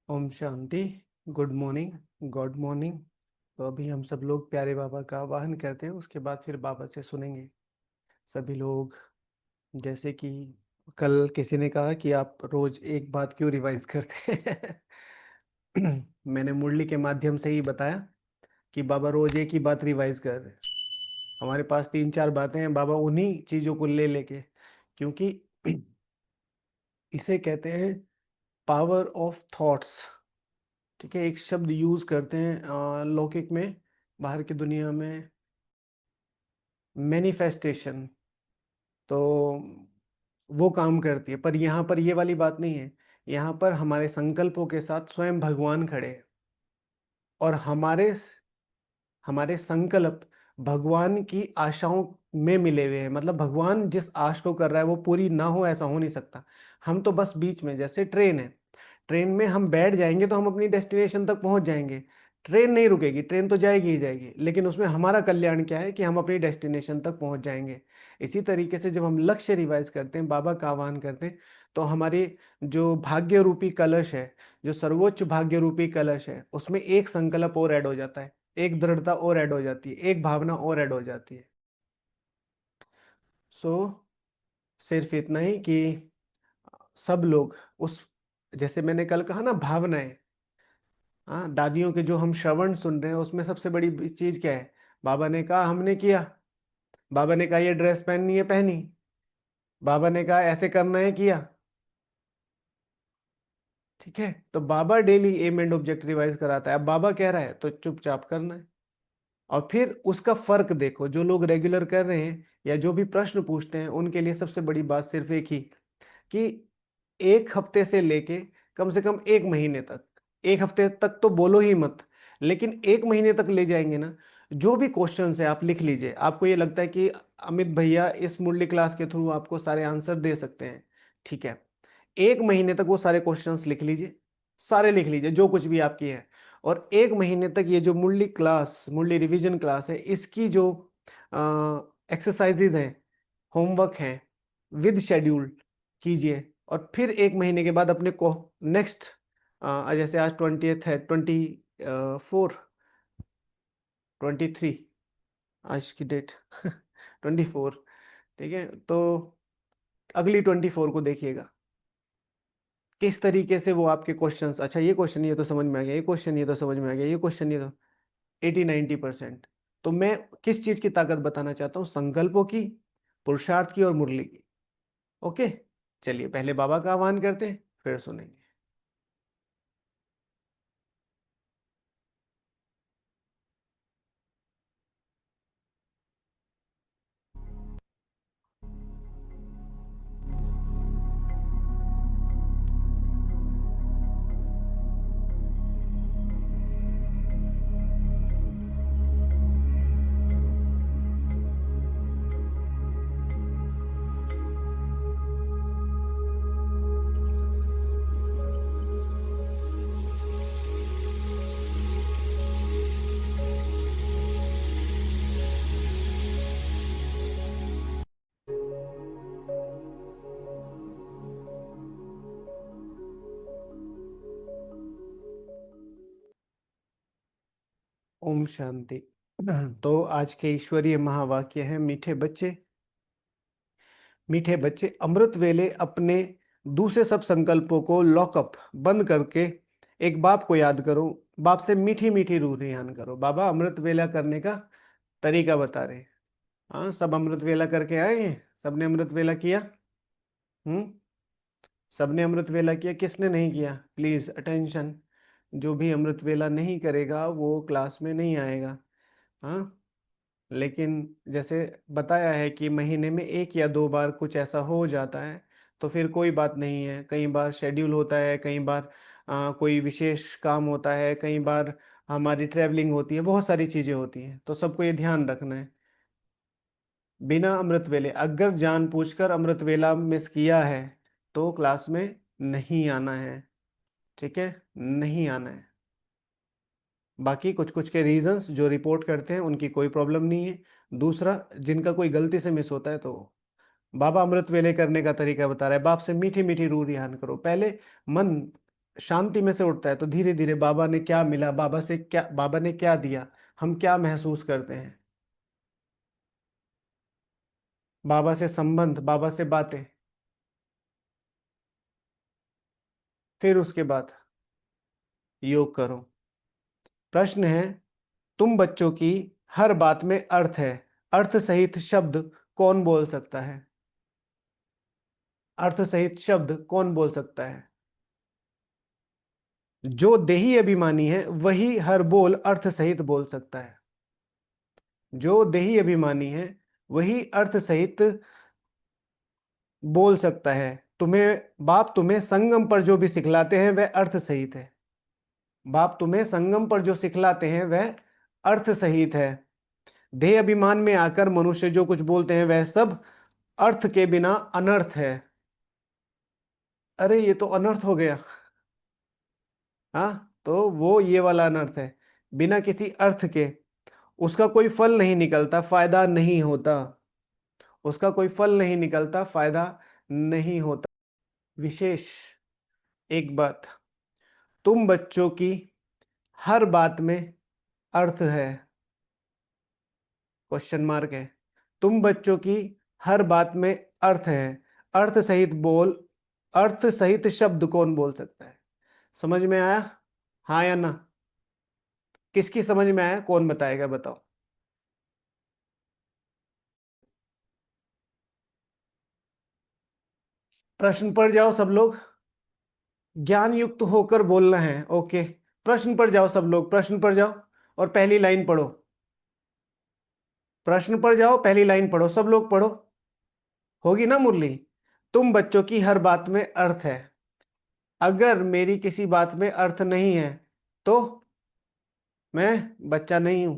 ओम शांति। Good morning. Good morning. तो अभी हम सब लोग प्यारे बाबा का आवाहन करते हैं, उसके बाद फिर बाबा से सुनेंगे सभी लोग। जैसे कि कल किसी ने कहा कि आप रोज एक बात क्यों रिवाइज करते हैं। मैंने मुरली के माध्यम से ही बताया कि बाबा रोज एक ही बात रिवाइज कर रहे हैं। हमारे पास 3-4 बातें हैं, बाबा उन्हीं चीजों को ले लेके, क्योंकि इसे कहते हैं पावर ऑफ थॉट्स। ठीक है, एक शब्द यूज करते हैं लौकिक में, बाहर की दुनिया में मैनिफेस्टेशन। तो वो काम करती है, पर यहाँ पर ये वाली बात नहीं है। यहाँ पर हमारे संकल्पों के साथ स्वयं भगवान खड़े हैं, और हमारे संकल्प भगवान की आशाओं में मिले हुए हैं। मतलब भगवान जिस आश को कर रहा है वो पूरी ना हो, ऐसा हो नहीं सकता। हम तो बस बीच में, जैसे ट्रेन है, ट्रेन में हम बैठ जाएंगे तो हम अपनी डेस्टिनेशन तक पहुंच जाएंगे। ट्रेन नहीं रुकेगी, ट्रेन तो जाएगी ही जाएगी, लेकिन उसमें हमारा कल्याण क्या है कि हम अपनी डेस्टिनेशन तक पहुंच जाएंगे। इसी तरीके से जब हम लक्ष्य रिवाइज करते हैं, बाबा का आह्वान करते हैं, तो हमारी जो भाग्य रूपी कलश है, जो सर्वोच्च भाग्य रूपी कलश है, उसमें एक संकल्प और ऐड हो जाता है, एक दृढ़ता और ऐड हो जाती है, एक भावना और ऐड हो जाती है। सो सिर्फ इतना ही कि सब लोग उस, जैसे मैंने कल कहा ना, भावनाएं। हाँ, दादियों के जो हम श्रवण सुन रहे हैं उसमें सबसे बड़ी चीज क्या है? बाबा ने कहा, हमने किया। बाबा ने कहा ये ड्रेस पहननी है, पहनी। बाबा ने कहा ऐसे करना है, किया। ठीक है, तो बाबा daily aim and object revise कराता है। अब बाबा कह रहा है तो चुपचाप करना है। और फिर उसका फर्क देखो, जो लोग रेगुलर कर रहे हैं या जो भी प्रश्न पूछते हैं, उनके लिए सबसे बड़ी बात सिर्फ एक ही, कि एक हफ्ते से लेके कम से कम एक महीने तक, एक हफ्ते तक तो बोलो ही मत, लेकिन एक महीने तक ले जाएंगे ना, जो भी क्वेश्चन है आप लिख लीजिए। आपको ये लगता है कि अमित भैया इस मुरली क्लास के थ्रू आपको सारे आंसर दे सकते हैं, ठीक है, एक महीने तक वो सारे क्वेश्चंस लिख लीजिए, सारे लिख लीजिए जो कुछ भी आपकी है। और एक महीने तक ये जो मुरली क्लास, मुरली रिवीजन क्लास है, इसकी जो एक्सरसाइजेज हैं, होमवर्क हैं, विद शेड्यूल कीजिए। और फिर एक महीने के बाद अपने को नेक्स्ट, जैसे आज 20th है, 24, 23, आज की डेट 24, ठीक है, तो अगली 24 को देखिएगा किस तरीके से वो आपके क्वेश्चंस, अच्छा ये क्वेश्चन ये तो समझ में आ गया, ये क्वेश्चन ये तो समझ में आ गया, ये क्वेश्चन ये तो 80-90%। तो मैं किस चीज की ताकत बताना चाहता हूँ? संकल्पों की, पुरुषार्थ की और मुरली की। ओके, चलिए पहले बाबा का आह्वान करते हैं, फिर सुनेंगे। ओम शांति। तो आज के ईश्वरीय महावाक्य है, मीठे बच्चे, मीठे बच्चे, अमृत वेले अपने दूसरे सब संकल्पों को लॉकअप बंद करके एक बाप को याद करो, बाप से मीठी मीठी रूह रियान करो। बाबा अमृत वेला करने का तरीका बता रहे हैं। हाँ, सब अमृत वेला करके आए हैं, सबने अमृत वेला किया। हम्म, सबने अमृत वेला किया, किसने नहीं किया? Please attention. जो भी अमृत वेला नहीं करेगा वो क्लास में नहीं आएगा। हाँ, लेकिन जैसे बताया है कि महीने में एक या दो बार कुछ ऐसा हो जाता है, तो फिर कोई बात नहीं है। कई बार शेड्यूल होता है, कई बार कोई विशेष काम होता है, कई बार हमारी ट्रैवलिंग होती है, बहुत सारी चीज़ें होती हैं, तो सबको ये ध्यान रखना है। बिना अमृत वेले, अगर जानबूझकर अमृत वेला मिस किया है तो क्लास में नहीं आना है। ठीक है, नहीं आना है। बाकी कुछ कुछ के रीजंस जो रिपोर्ट करते हैं उनकी कोई प्रॉब्लम नहीं है। दूसरा, जिनका कोई गलती से मिस होता है, तो बाबा अमृत वेले करने का तरीका बता रहा है। बाप से मीठी मीठी रूह रिहान करो। पहले मन शांति में से उठता है तो धीरे धीरे बाबा ने क्या मिला, बाबा से क्या, बाबा ने क्या दिया, हम क्या महसूस करते हैं, बाबा से संबंध, बाबा से बातें, फिर उसके बाद योग करो। प्रश्न है, तुम बच्चों की हर बात में अर्थ है, अर्थ सहित शब्द कौन बोल सकता है? अर्थ सहित शब्द कौन बोल सकता है? जो देही अभिमानी है वही हर बोल अर्थ सहित बोल सकता है। जो देही अभिमानी है वही अर्थ सहित बोल सकता है। तुम्हें बाप तुम्हें संगम पर जो भी सिखलाते हैं वह अर्थ सहित है। बाप तुम्हें संगम पर जो सिखलाते हैं वह अर्थ सहित है। देह अभिमान में आकर मनुष्य जो कुछ बोलते हैं वह सब अर्थ के बिना अनर्थ है। अरे ये तो अनर्थ हो गया। हाँ, तो वो ये वाला अनर्थ है, बिना किसी अर्थ के उसका कोई फल नहीं निकलता, फायदा नहीं होता। उसका कोई फल नहीं निकलता, फायदा नहीं होता। विशेष एक बात, तुम बच्चों की हर बात में अर्थ है, क्वेश्चन मार्क है। तुम बच्चों की हर बात में अर्थ है, अर्थ सहित बोल, अर्थ सहित शब्द कौन बोल सकता है? समझ में आया? हाँ या ना? किसकी समझ में आया, कौन बताएगा, बताओ। प्रश्न पर जाओ सब लोग, ज्ञान युक्त होकर बोलना है, ओके। प्रश्न पर जाओ सब लोग, प्रश्न पर जाओ और पहली लाइन पढ़ो। प्रश्न पर जाओ, पहली लाइन पढ़ो, सब लोग पढ़ो। होगी ना मुरली? तुम बच्चों की हर बात में अर्थ है। अगर मेरी किसी बात में अर्थ नहीं है तो मैं बच्चा नहीं हूं।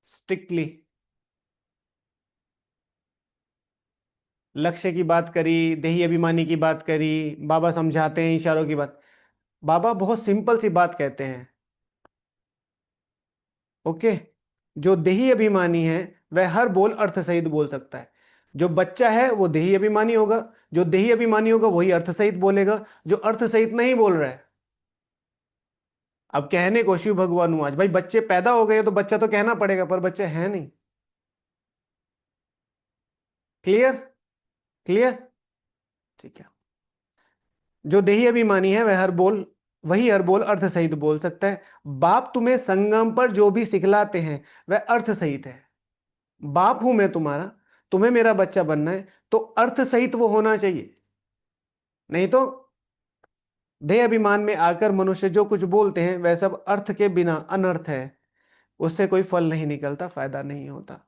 स्ट्रिक्टली लक्ष्य की बात करी, देही अभिमानी की बात करी, बाबा समझाते हैं इशारों की बात। बाबा बहुत सिंपल सी बात कहते हैं, ओके। जो देही अभिमानी है वह हर बोल अर्थ सहित बोल सकता है। जो बच्चा है वो देही अभिमानी होगा, जो देही अभिमानी होगा वही अर्थ सहित बोलेगा, जो अर्थ सहित नहीं बोल रहा है। अब कहने को शिव भगवान हूं आज, भाई बच्चे पैदा हो गए तो बच्चा तो कहना पड़ेगा, पर बच्चे हैं नहीं। क्लियर? क्लियर? ठीक है। जो देही अभिमानी है वही हर बोल अर्थ सहित बोल सकता है। बाप तुम्हें संगम पर जो भी सिखलाते हैं वह अर्थ सहित है। बाप हूं मैं तुम्हारा, तुम्हें मेरा बच्चा बनना है तो अर्थ सहित वो होना चाहिए, नहीं तो देह अभिमान में आकर मनुष्य जो कुछ बोलते हैं वह सब अर्थ के बिना अनर्थ है। उससे कोई फल नहीं निकलता, फायदा नहीं होता।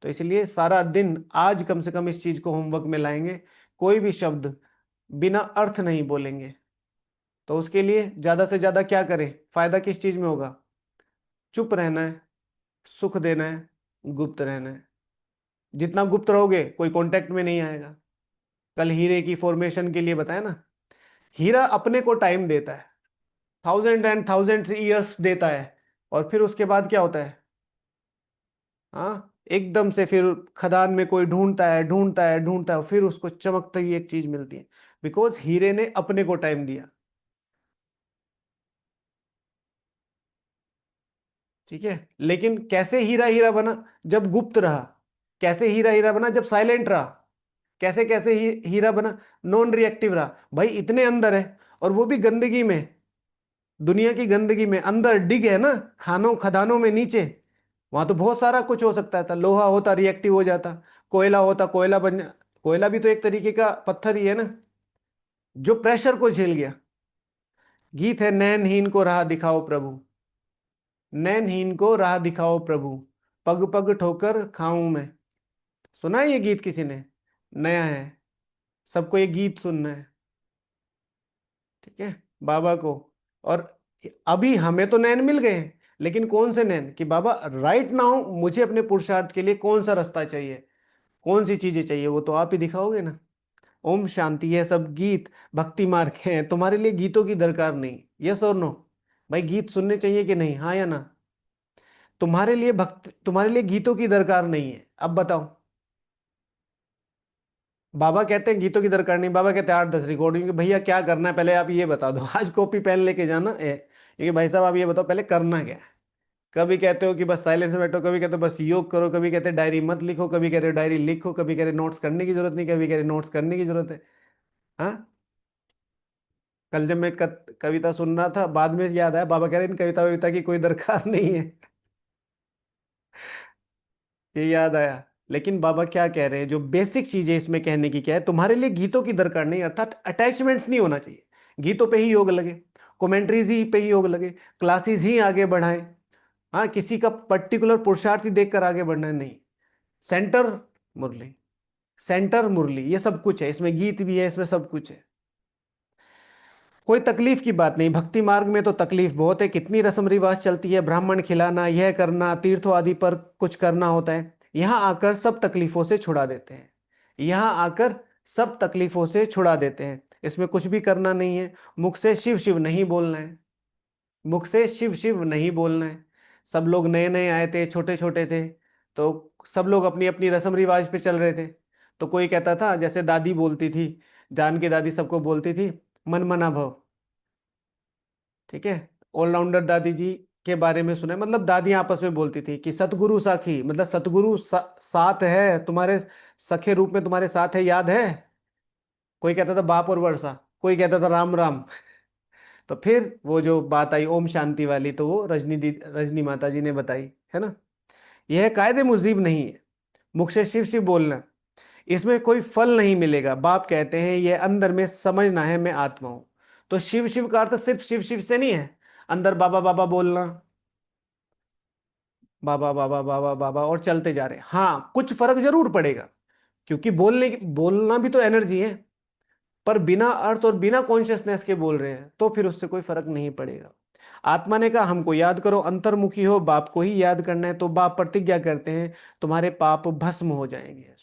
तो इसलिए सारा दिन आज कम से कम इस चीज को होमवर्क में लाएंगे, कोई भी शब्द बिना अर्थ नहीं बोलेंगे। तो उसके लिए ज्यादा से ज्यादा क्या करें, फायदा किस चीज में होगा? चुप रहना है, सुख देना है, गुप्त रहना है। जितना गुप्त रहोगे कोई कांटेक्ट में नहीं आएगा। कल हीरे की फॉर्मेशन के लिए बताया ना, हीरा अपने को टाइम देता है, 1000 and 1000 years देता है, और फिर उसके बाद क्या होता है? हाँ, एकदम से फिर खदान में कोई ढूंढता है, ढूंढता है, ढूंढता है, फिर उसको चमकती हुई एक चीज मिलती है, बिकॉज हीरे ने अपने को टाइम दिया। ठीक है, लेकिन कैसे हीरा हीरा बना? जब गुप्त रहा। कैसे हीरा हीरा बना? जब साइलेंट रहा। कैसे कैसे हीरा बना? नॉन रिएक्टिव रहा। भाई इतने अंदर है, और वो भी गंदगी में, दुनिया की गंदगी में, अंदर डिग है ना, खानों खदानों में नीचे। वहां तो बहुत सारा कुछ हो सकता था, लोहा होता रिएक्टिव हो जाता, कोयला होता कोयला बन कोयला भी तो एक तरीके का पत्थर ही है ना, जो प्रेशर को झेल गया। गीत है, नैनहीन को राह दिखाओ प्रभु, नैनहीन को राह दिखाओ प्रभु, पग पग ठोकर खाऊं मैं। सुना है ये गीत किसी ने? नया है, सबको ये गीत सुनना है। ठीक है, बाबा को। और अभी हमें तो नैन मिल गए हैं, लेकिन कौन से नैन कि बाबा राइट नाउ मुझे अपने पुरुषार्थ के लिए कौन सा रास्ता चाहिए, कौन सी चीजें चाहिए, वो तो आप ही दिखाओगे ना। ओम शांति, ये सब गीत भक्ति मार्ग हैं, तुम्हारे लिए गीतों की दरकार नहीं। यस और नो? भाई गीत सुनने चाहिए कि नहीं, हाँ या ना? तुम्हारे लिए गीतों की दरकार नहीं है, अब बताओ। बाबा कहते हैं गीतों की दरकार नहीं, बाबा कहते हैं 8-10 रिकॉर्डिंग। भैया क्या करना है पहले आप ये बता दो। आज कॉपी पेन लेके जाना है क्योंकि भाई साहब आप ये बताओ पहले करना क्या है। कभी कहते हो कि बस साइलेंस में बैठो, कभी कहते हो बस योग करो, कभी कहते हैं डायरी मत लिखो, कभी कह रहे हो डायरी लिखो, कभी कह रहे नोट्स करने की जरूरत नहीं, कभी कह रहे नोट्स करने की जरूरत है। हाँ। कल जब मैं कविता सुन रहा था बाद में याद आया, बाबा कह रहे इन कविता वविता की कोई दरकार नहीं है। ये याद आया। लेकिन बाबा क्या कह रहे हैं, जो बेसिक चीजें इसमें कहने की क्या है, तुम्हारे लिए गीतों की दरकार नहीं, अर्थात अटैचमेंट्स नहीं होना चाहिए। गीतों पे ही योग लगे, कमेंट्रीज ही पे ही योग लगे, क्लासेस ही आगे बढ़ाएं। हाँ, किसी का पर्टिकुलर पुरुषार्थ ही देखकर आगे बढ़ना है, नहीं। सेंटर मुरली, सेंटर मुरली, ये सब कुछ है इसमें, गीत भी है इसमें, सब कुछ है। कोई तकलीफ की बात नहीं। भक्ति मार्ग में तो तकलीफ बहुत है, कितनी रस्म रिवाज चलती है, ब्राह्मण खिलाना, यह करना, तीर्थों आदि पर कुछ करना होता है। यहाँ आकर सब तकलीफों से छुड़ा देते हैं। यहाँ आकर सब तकलीफों से छुड़ा देते हैं। इसमें कुछ भी करना नहीं है। मुख से शिव शिव नहीं बोलना है। मुख से शिव शिव नहीं बोलना है। सब लोग नए नए आए थे, छोटे छोटे थे, तो सब लोग अपनी अपनी रस्म रिवाज पे चल रहे थे। तो कोई कहता था, जैसे दादी बोलती थी, जान की दादी सबको बोलती थी, मन मना भव। ठीक है। ऑलराउंडर दादी जी के बारे में सुना है, मतलब दादी आपस में बोलती थी कि सतगुरु साखी, मतलब सतगुरु साथ है तुम्हारे, सखे रूप में तुम्हारे साथ है, याद है। कोई कहता था बाप और वर्षा, कोई कहता था राम राम। तो फिर वो जो बात आई ओम शांति वाली, तो वो रजनी माता जी ने बताई, है ना। यह कायदे मुजीब नहीं है मुख से शिव शिव बोलना, इसमें कोई फल नहीं मिलेगा। बाप कहते हैं ये अंदर में समझना है मैं आत्मा हूं। तो शिव शिव का अर्थ सिर्फ शिव शिव से नहीं है, अंदर बाबा बाबा बोलना, बाबा बाबा बाबा बाबा और चलते जा रहे हैं। हाँ, कुछ फर्क जरूर पड़ेगा, क्योंकि बोलना भी तो एनर्जी है। पर बिना अर्थ और बिना कॉन्शियसनेस के बोल रहे हैं, तो फिर उससे कोई फर्क नहीं पड़ेगा। आत्मा ने कहा हमको याद करो, अंतर्मुखी हो, बाप को ही याद करना है। तो बाप प्रतिज्ञा करते हैं तुम्हारे पाप भस्म हो जाएंगे।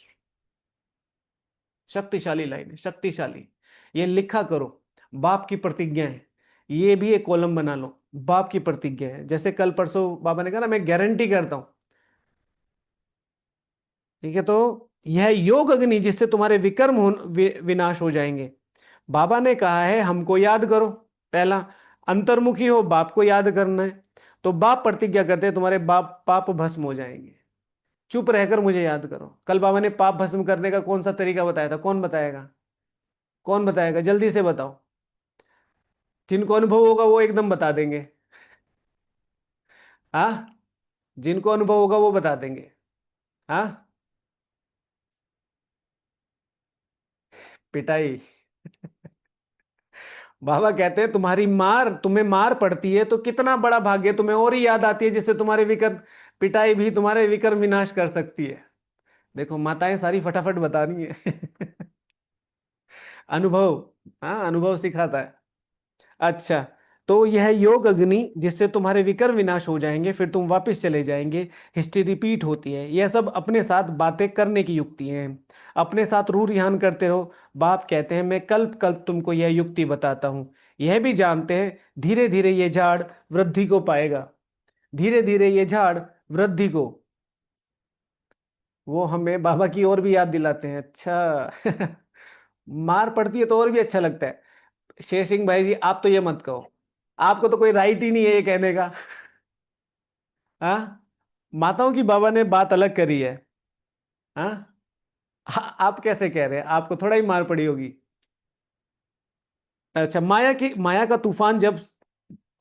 शक्तिशाली लाइन है, शक्तिशाली। ये लिखा करो, बाप की प्रतिज्ञा है। ये भी एक कॉलम बना लो, बाप की प्रतिज्ञा है। जैसे कल परसों बाबा ने कहा ना, मैं गारंटी करता हूं। ठीक है। तो यह योग अग्नि जिससे तुम्हारे विकर्म विनाश हो जाएंगे। बाबा ने कहा है हमको याद करो, पहला अंतर्मुखी हो, बाप को याद करना है। तो बाप प्रतिज्ञा करते हैं तुम्हारे बाप पाप भस्म हो जाएंगे, चुप रहकर मुझे याद करो। कल बाबा ने पाप भस्म करने का कौन सा तरीका बताया था, कौन बताएगा, कौन बताएगा, जल्दी से बताओ। जिनको अनुभव होगा वो एकदम बता देंगे। हाँ, जिनको अनुभव होगा वो बता देंगे। हाँ, पिटाई। बाबा कहते हैं तुम्हारी मार, तुम्हें मार पड़ती है तो कितना बड़ा भाग्य तुम्हें और ही याद आती है, जिससे तुम्हारे विकर्म, पिटाई भी तुम्हारे विकर्म विनाश कर सकती है। देखो माताएं सारी फटाफट बता रही है। अनुभव। हाँ, अनुभव सिखाता है। अच्छा, तो यह योग अग्नि जिससे तुम्हारे विकर्म विनाश हो जाएंगे, फिर तुम वापस चले जाएंगे। हिस्ट्री रिपीट होती है, यह सब अपने साथ बातें करने की युक्ति हैं। अपने साथ रूह रिहान करते रहो। बाप कहते हैं मैं कल्प कल्प तुमको यह युक्ति बताता हूं। यह भी जानते हैं धीरे धीरे ये झाड़ वृद्धि को पाएगा। धीरे धीरे ये झाड़ वृद्धि को, वो हमें बाबा की और भी याद दिलाते हैं। अच्छा। मार पड़ती है तो और भी अच्छा लगता है। शेर सिंह भाई जी आप तो ये मत कहो, आपको तो कोई राइट ही नहीं है ये कहने का। हाँ, माताओं की बाबा ने बात अलग करी है। हाँ, आप कैसे कह रहे हैं, आपको थोड़ा ही मार पड़ी होगी। अच्छा, माया का तूफान जब,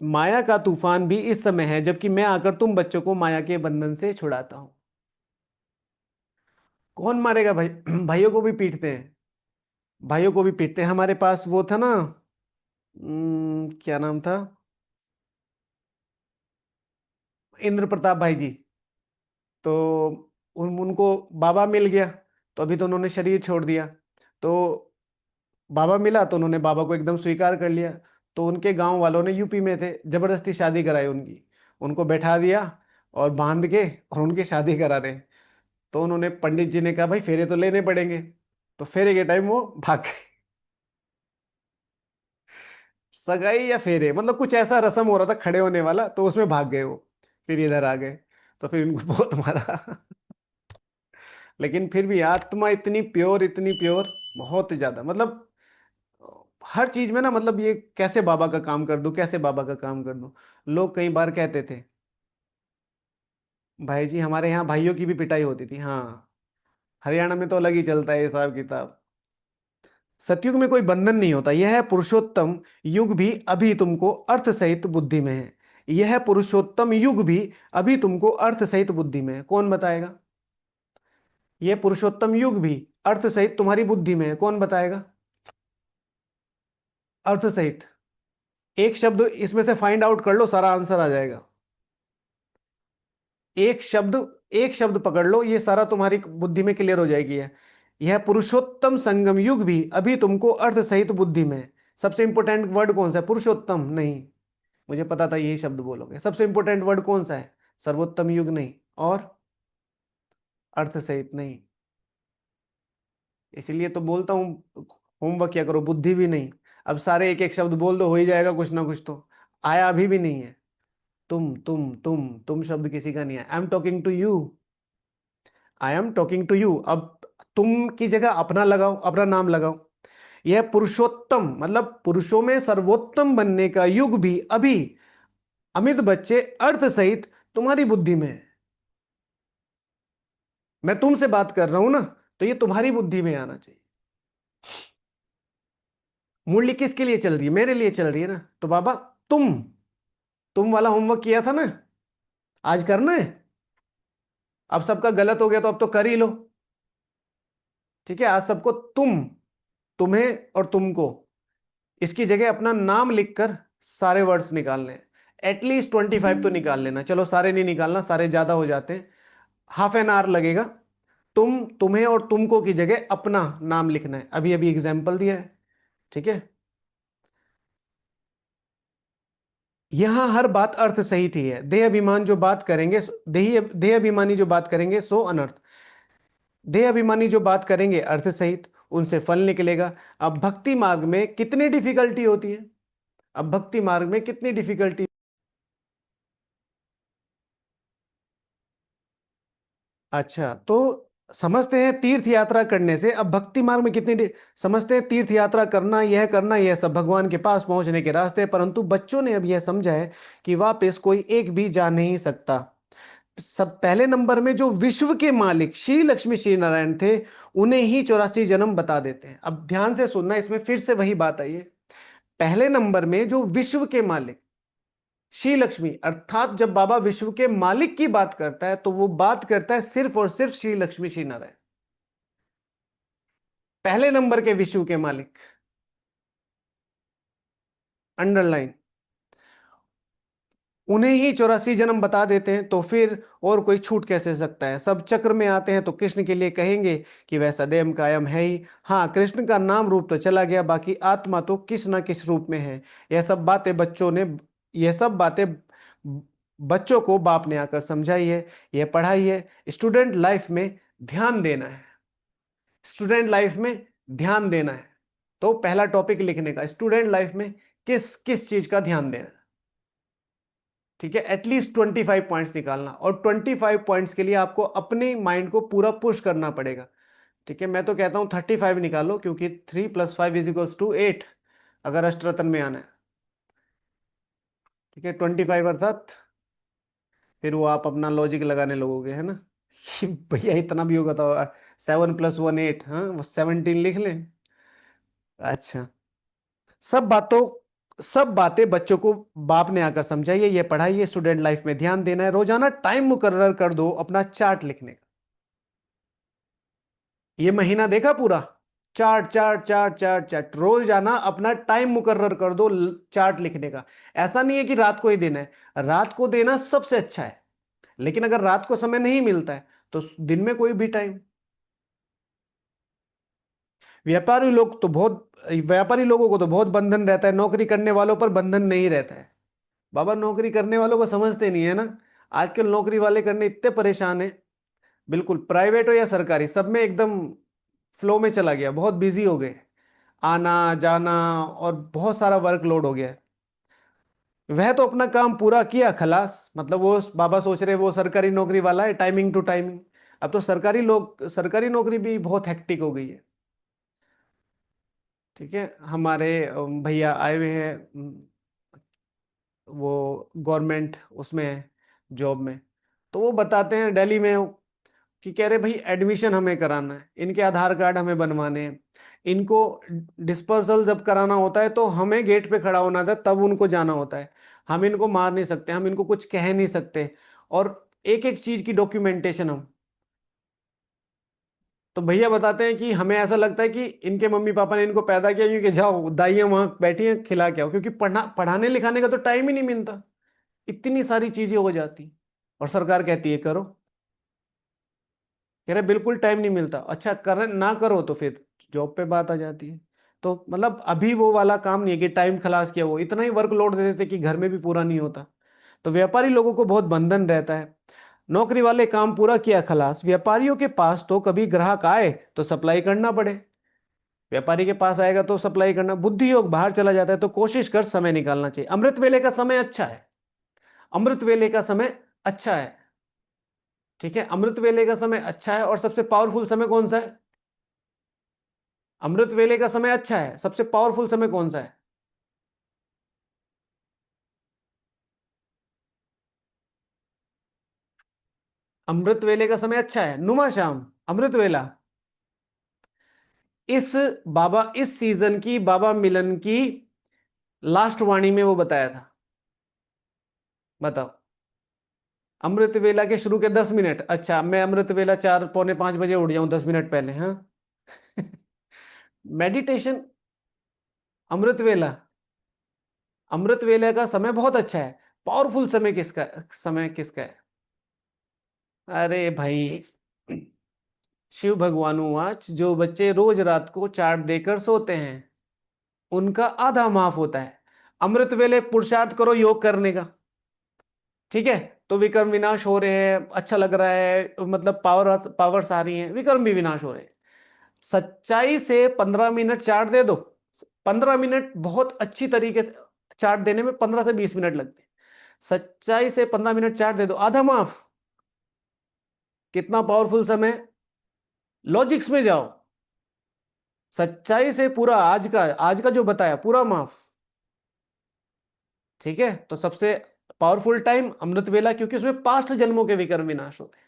माया का तूफान भी इस समय है जबकि मैं आकर तुम बच्चों को माया के बंधन से छुड़ाता हूं। कौन मारेगा भाई। भाइयों को भी पीटते हैं, भाइयों को भी पीटते हैं। हमारे पास वो था ना, क्या नाम था, इंद्र प्रताप भाई जी। तो उनको बाबा मिल गया, तो अभी तो उन्होंने शरीर छोड़ दिया। तो बाबा मिला तो उन्होंने बाबा को एकदम स्वीकार कर लिया। तो उनके गांव वालों ने, यूपी में थे, जबरदस्ती शादी कराई उनकी। उनको बैठा दिया और बांध के, और उनकी शादी करा रहे। तो उन्होंने, पंडित जी ने कहा भाई फेरे तो लेने पड़ेंगे। तो फेरे के टाइम वो भाग गए। सगाई या फेरे, मतलब कुछ ऐसा रस्म हो रहा था खड़े होने वाला, तो उसमें भाग गए वो। फिर इधर आ गए, तो फिर इनको बहुत मारा। लेकिन फिर भी आत्मा इतनी प्योर, इतनी प्योर, बहुत ज्यादा, मतलब हर चीज में ना, मतलब ये कैसे बाबा का काम कर दूं, कैसे बाबा का काम कर दूं। लोग कई बार कहते थे, भाई जी हमारे यहाँ भाइयों की भी पिटाई होती थी। हाँ, हरियाणा में तो अलग ही चलता है हिसाब किताब। सतयुग में कोई बंधन नहीं होता। यह है पुरुषोत्तम युग भी अभी तुमको अर्थ सहित बुद्धि में है। यह पुरुषोत्तम युग भी अभी तुमको अर्थ सहित बुद्धि में है। कौन बताएगा? यह पुरुषोत्तम युग भी अर्थ सहित तुम्हारी बुद्धि में है। कौन बताएगा? अर्थ सहित। एक शब्द इसमें से फाइंड आउट कर लो, सारा आंसर आ जाएगा। एक शब्द, एक शब्द पकड़ लो, ये सारा तुम्हारी बुद्धि में क्लियर हो जाएगी है। यह पुरुषोत्तम संगम युग भी अभी तुमको अर्थ सहित बुद्धि में है। सबसे इंपॉर्टेंट वर्ड कौन सा है? पुरुषोत्तम नहीं, मुझे पता था यही शब्द बोलोगे। सबसे इंपॉर्टेंट वर्ड कौन सा है? सर्वोत्तम युग नहीं, और अर्थ सहित नहीं। इसीलिए तो बोलता हूं होमवर्क क्या करो, बुद्धि भी नहीं। अब सारे एक एक शब्द बोल दो, हो ही जाएगा कुछ ना कुछ तो। आया अभी भी नहीं है। तुम शब्द किसी का नहीं है। I am talking to you, I am talking to you. अब तुम की जगह अपना लगाओ, अपना नाम लगाओ। यह पुरुषोत्तम मतलब पुरुषों में सर्वोत्तम बनने का युग भी अभी अमित बच्चे अर्थ सहित तुम्हारी बुद्धि में है। मैं तुमसे बात कर रहा हूं ना, तो ये तुम्हारी बुद्धि में आना चाहिए। मुरली किसके लिए चल रही है? मेरे लिए चल रही है ना। तो बाबा, तुम वाला होमवर्क किया था ना, आज करना है। अब सबका गलत हो गया तो अब तो कर ही लो। ठीक है, आज सबको तुम्हें और तुमको, इसकी जगह अपना नाम लिखकर सारे वर्ड्स निकालने हैं। एटलीस्ट 25 तो निकाल लेना। चलो सारे नहीं निकालना, सारे ज्यादा हो जाते हैं। हाफ एन आवर लगेगा। तुम्हें और तुमको की जगह अपना नाम लिखना है। अभी अभी एग्जाम्पल दिया है। ठीक है, यहां हर बात अर्थ सहित ही है। देह अभिमान जो बात करेंगे, देह अभिमानी जो बात करेंगे सो अनर्थ। देह अभिमानी जो बात करेंगे अर्थ सहित, उनसे फल निकलेगा। अब भक्ति मार्ग में कितनी डिफिकल्टी होती है? अब भक्ति मार्ग में कितनी डिफिकल्टी? अच्छा, तो समझते हैं तीर्थ यात्रा करने से, अब भक्ति मार्ग में समझते हैं तीर्थ यात्रा करना यह सब भगवान के पास पहुंचने के रास्ते हैं। परंतु बच्चों ने अब यह समझा है कि वापस कोई एक भी जा नहीं सकता। सब पहले नंबर में जो विश्व के मालिक श्री लक्ष्मी श्री नारायण थे, उन्हें ही 84 जन्म बता देते हैं। अब ध्यान से सुनना, इसमें फिर से वही बात आई है। पहले नंबर में जो विश्व के मालिक श्री लक्ष्मी, अर्थात जब बाबा विश्व के मालिक की बात करता है तो वो बात करता है सिर्फ और सिर्फ श्री लक्ष्मी श्री नारायण। पहले नंबर के विश्व के मालिक, अंडरलाइन। उन्हें ही 84 जन्म बता देते हैं, तो फिर और कोई छूट कैसे सकता है? सब चक्र में आते हैं तो कृष्ण के लिए कहेंगे कि वह सदैव कायम है ही। हाँ, कृष्ण का नाम रूप तो चला गया, बाकी आत्मा तो किस ना किस रूप में है। यह सब बातें बच्चों ने यह सब बातें बच्चों को बाप ने आकर समझाई है। यह पढ़ाई है। स्टूडेंट लाइफ में ध्यान देना है। स्टूडेंट लाइफ में ध्यान देना है। तो पहला टॉपिक लिखने का, स्टूडेंट लाइफ में किस किस चीज का ध्यान देना है। ठीक है, एटलीस्ट 25 पॉइंट्स निकालना, और 25 पॉइंट्स के लिए आपको अपने माइंड को पूरा पुश करना पड़ेगा। ठीक है, मैं तो कहता हूं 35 निकालो, क्योंकि 3 + 5 = 8, अगर अष्टरतन में आना है। ठीक है, 25 अर्थात फिर वो आप अपना लॉजिक लगाने लगोगे, है ना? कि भैया इतना भी होगा तो 7 + 1 8, हाँ, वो 17 लिख लें। अच्छा, सब बातों सब बातें बच्चों को बाप ने आकर समझाइए, ये पढ़ाइए। स्टूडेंट लाइफ में ध्यान देना है। रोजाना टाइम मुकर्रर कर दो अपना चार्ट लिखने का। ये महीना देखा पूरा, chart chart chart chart chart, रोजाना अपना टाइम मुकर्रर कर दो चार्ट लिखने का। ऐसा नहीं है कि रात को ही देना है, रात को देना सबसे अच्छा है। लेकिन अगर रात को समय नहीं मिलता है तो दिन में कोई भी टाइम। व्यापारी लोगों को तो बहुत बंधन रहता है, नौकरी करने वालों पर बंधन नहीं रहता है। बाबा नौकरी करने वालों को समझते नहीं है ना। आजकल नौकरी वाले करने इतने परेशान हैं। बिल्कुल, प्राइवेट हो या सरकारी, सब में एकदम फ्लो में चला गया, बहुत बिजी हो गए, आना जाना, और बहुत सारा वर्कलोड हो गया है। वह तो अपना काम पूरा किया, खलास। मतलब वो बाबा सोच रहे वो सरकारी नौकरी वाला है, टाइमिंग टू टाइमिंग। अब तो सरकारी नौकरी भी बहुत हेक्टिक हो गई है। ठीक है, हमारे भैया आए हुए हैं, वो गवर्नमेंट उसमें है, जॉब में। तो वो बताते हैं दिल्ली में कि कह रहे भाई एडमिशन हमें कराना है, इनके आधार कार्ड हमें बनवाने हैं, इनको डिस्पर्सल जब कराना होता है तो हमें गेट पे खड़ा होना था, तब उनको जाना होता है। हम इनको मार नहीं सकते, हम इनको कुछ कह नहीं सकते, और एक एक चीज की डॉक्यूमेंटेशन हम। तो भैया बताते हैं कि हमें ऐसा लगता है कि इनके मम्मी पापा ने इनको पैदा किया क्योंकि जाओ दाइयां वहां बैठी हैं खिला के आओ, क्योंकि पढ़ाने लिखाने का तो टाइम ही नहीं मिलता, इतनी सारी चीजें हो जाती। और सरकार कहती है करो, कह रहे बिल्कुल टाइम नहीं मिलता। अच्छा कर ना करो तो फिर जॉब पे बात आ जाती है। तो मतलब अभी वो वाला काम नहीं है कि टाइम खलास किया, वो इतना ही वर्कलोड दे देते कि घर में भी पूरा नहीं होता। तो व्यापारी लोगों को बहुत बंधन रहता है। नौकरी वाले काम पूरा किया खलास, व्यापारियों के पास तो कभी ग्राहक आए तो सप्लाई करना पड़े। व्यापारी के पास आएगा तो सप्लाई करना, बुद्धि योग बाहर चला जाता है। तो कोशिश कर समय निकालना चाहिए। अमृत वेले का समय अच्छा है, अमृत वेले का समय अच्छा है। ठीक है, अमृत वेले का समय अच्छा है। और सबसे पावरफुल समय कौन सा है? अमृत वेले का समय अच्छा है, सबसे पावरफुल समय कौन सा है? अमृत वेले का समय अच्छा है, नुमा शाम, अमृत वेला। इस इस सीजन की बाबा मिलन की लास्ट वाणी में वो बताया था। बताओ। अमृत वेला के शुरू के 10 मिनट, अच्छा मैं अमृत वेला 4 पौने 5 बजे उठ जाऊं 10 मिनट पहले, हाँ। मेडिटेशन। अमृत वेला, अमृत वेला का समय बहुत अच्छा है। पावरफुल समय किसका है? अरे भाई, शिव भगवानुवाच, जो बच्चे रोज रात को चाट देकर सोते हैं उनका आधा माफ होता है। अमृत वेले पुरुषार्थ करो योग करने का। ठीक है, तो विक्रम विनाश हो रहे हैं, अच्छा लग रहा है, मतलब पावर्स आ रही हैं, विक्रम भी विनाश हो रहे हैं। सच्चाई से 15 मिनट चार्ट दे दो। 15 मिनट बहुत अच्छी तरीके से चार्ट देने में 15 से 20 मिनट लगते हैं। सच्चाई से 15 मिनट चार्ट दे दो, आधा माफ। कितना पावरफुल समय। लॉजिक्स में जाओ, सच्चाई से पूरा आज का जो बताया पूरा माफ। ठीक है, तो सबसे पावरफुल टाइम अमृत वेला, क्योंकि उसमें पास्ट जन्मों के विकर्म विनाश होते हैं।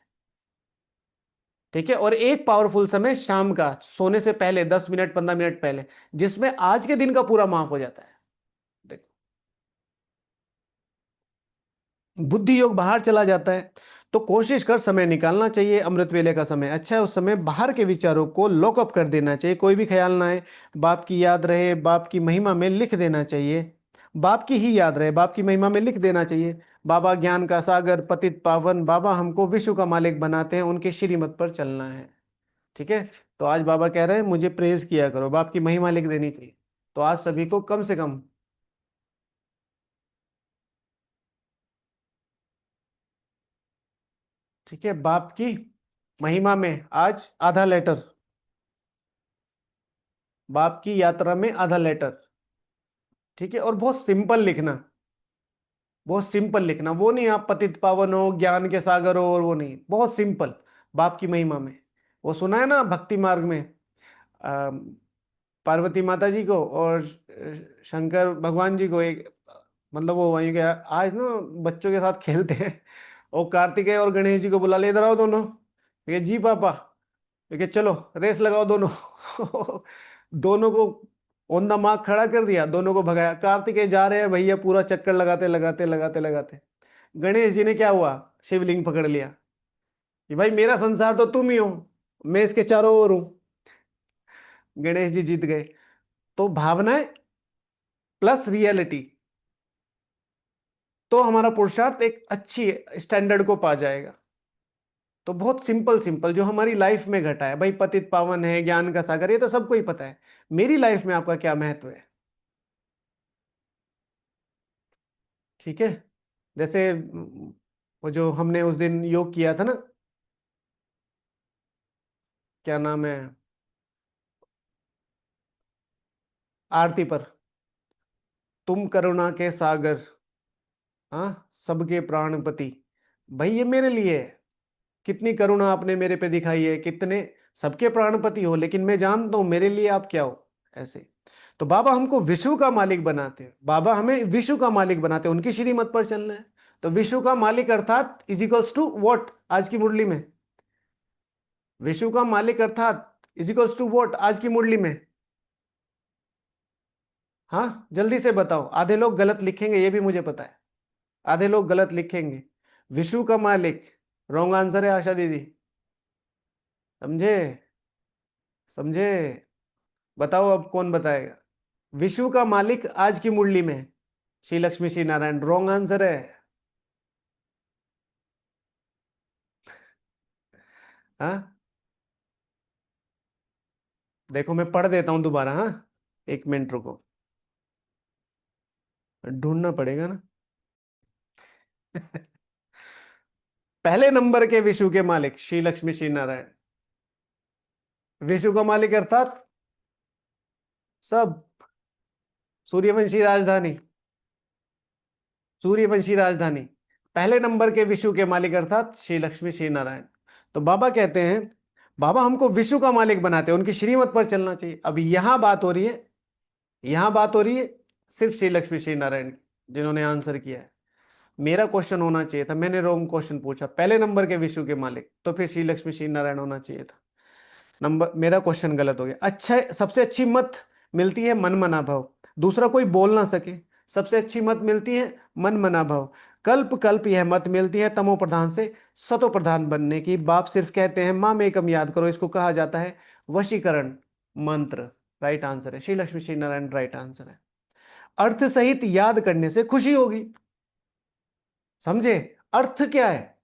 ठीक है, और एक पावरफुल समय शाम का, सोने से पहले 10 मिनट 15 मिनट पहले, जिसमें आज के दिन का पूरा माफ हो जाता है। देखो, बुद्धि योग बाहर चला जाता है। तो कोशिश कर समय निकालना चाहिए। अमृत वेले का समय अच्छा है, उस समय बाहर के विचारों को लॉकअप कर देना चाहिए, कोई भी ख्याल ना आए। बाप की याद रहे, बाप की महिमा में लिख देना चाहिए। बाप की ही याद रहे, बाप की महिमा में लिख देना चाहिए। बाबा ज्ञान का सागर पतित पावन, बाबा हमको विश्व का मालिक बनाते हैं, उनके श्रीमत पर चलना है। ठीक है, तो आज बाबा कह रहे हैं मुझे प्रेज किया करो, बाप की महिमा लिख देनी चाहिए। तो आज सभी को कम से कम, ठीक है, बाप की महिमा में आज आधा लेटर, बाप की यात्रा में आधा लेटर। ठीक है, और बहुत सिंपल लिखना, बहुत सिंपल लिखना, वो नहीं आप पतित पावन हो, ज्ञान के सागर हो, और वो नहीं, बहुत सिंपल। बाप की महिमा में, वो सुना है ना भक्ति मार्ग में, अ, पार्वती माता जी को और शंकर भगवान जी को एक, मतलब वो वहीं गया आज ना, बच्चों के साथ खेलते हैं, और कार्तिकेय और गणेश जी को बुला ले, इधर आओ दोनों। ये जी पापा, ये चलो रेस लगाओ दोनों। दोनों को ऑन द मार्क खड़ा कर दिया, दोनों को भगाया। कार्तिकेय जा रहे हैं भैया पूरा चक्कर लगाते लगाते लगाते लगाते, गणेश जी ने क्या हुआ, शिवलिंग पकड़ लिया कि भाई मेरा संसार तो तुम ही हो, मैं इसके चारों ओर हूं। गणेश जी जीत गए। तो भावनाएं प्लस रियलिटी, तो हमारा पुरुषार्थ एक अच्छी स्टैंडर्ड को पा जाएगा। तो बहुत सिंपल सिंपल जो हमारी लाइफ में घटा है भाई, पतित पावन है, ज्ञान का सागर, ये तो सबको ही पता है। मेरी लाइफ में आपका क्या महत्व है? ठीक है, जैसे वो जो हमने उस दिन योग किया था ना, क्या नाम है, आरती पर, तुम करुणा के सागर, हाँ सबके प्राणपति, भाई ये मेरे लिए है। कितनी करुणा आपने मेरे पे दिखाई है, कितने सबके प्राणपति हो, लेकिन मैं जानता हूं मेरे लिए आप क्या हो। ऐसे। तो बाबा हमको विश्व का मालिक बनाते हैं, बाबा हमें विश्व का मालिक बनाते हैं, उनकी श्रीमत पर चलना है। तो विश्व का मालिक अर्थात इज इक्वल्स टू व्हाट आज की मुरली में? विश्व का मालिक अर्थात इज इक्वल्स टू व्हाट आज की मुरली में? हाँ जल्दी से बताओ, आधे लोग गलत लिखेंगे ये भी मुझे पता है, आधे लोग गलत लिखेंगे। विश्व का मालिक रॉन्ग आंसर है आशा दीदी। समझे? समझे? बताओ अब कौन बताएगा। विश्व का मालिक आज की मुरली में श्री लक्ष्मी श्री नारायण, रॉन्ग आंसर है। हाँ देखो मैं पढ़ देता हूं दोबारा, हाँ। एक मिनट रुको, ढूंढना पड़ेगा ना। पहले नंबर के विश्व के मालिक श्री लक्ष्मी श्री नारायण। विश्व का मालिक अर्थात सब। सूर्यवंशी राजधानी, सूर्यवंशी राजधानी। पहले नंबर के विश्व के मालिक अर्थात श्री लक्ष्मी श्री नारायण। तो बाबा कहते हैं, बाबा हमको विश्व का मालिक बनाते हैं, उनकी श्रीमत पर चलना चाहिए। अब यहां बात हो रही है, यहां बात हो रही है सिर्फ श्री लक्ष्मी श्री नारायण की, जिन्होंने आंसर किया है। मेरा क्वेश्चन होना चाहिए था, मैंने रॉन्ग क्वेश्चन पूछा, पहले नंबर के विश्व के मालिक, तो फिर श्री लक्ष्मी श्री नारायण होना चाहिए था। नंबर मेरा क्वेश्चन गलत हो गया। अच्छा, सबसे अच्छी मत मिलती है मन मना भाव, दूसरा कोई बोल ना सके। सबसे अच्छी मत मिलती है मन मना भाव। कल्प कल्प यह मत मिलती है तमो प्रधान से सतो प्रधान बनने की। बाप सिर्फ कहते हैं माँ में एकम याद करो, इसको कहा जाता है वशीकरण मंत्र। राइट आंसर है श्री लक्ष्मी श्री नारायण, राइट आंसर है। अर्थ सहित याद करने से खुशी होगी। समझे? अर्थ क्या है?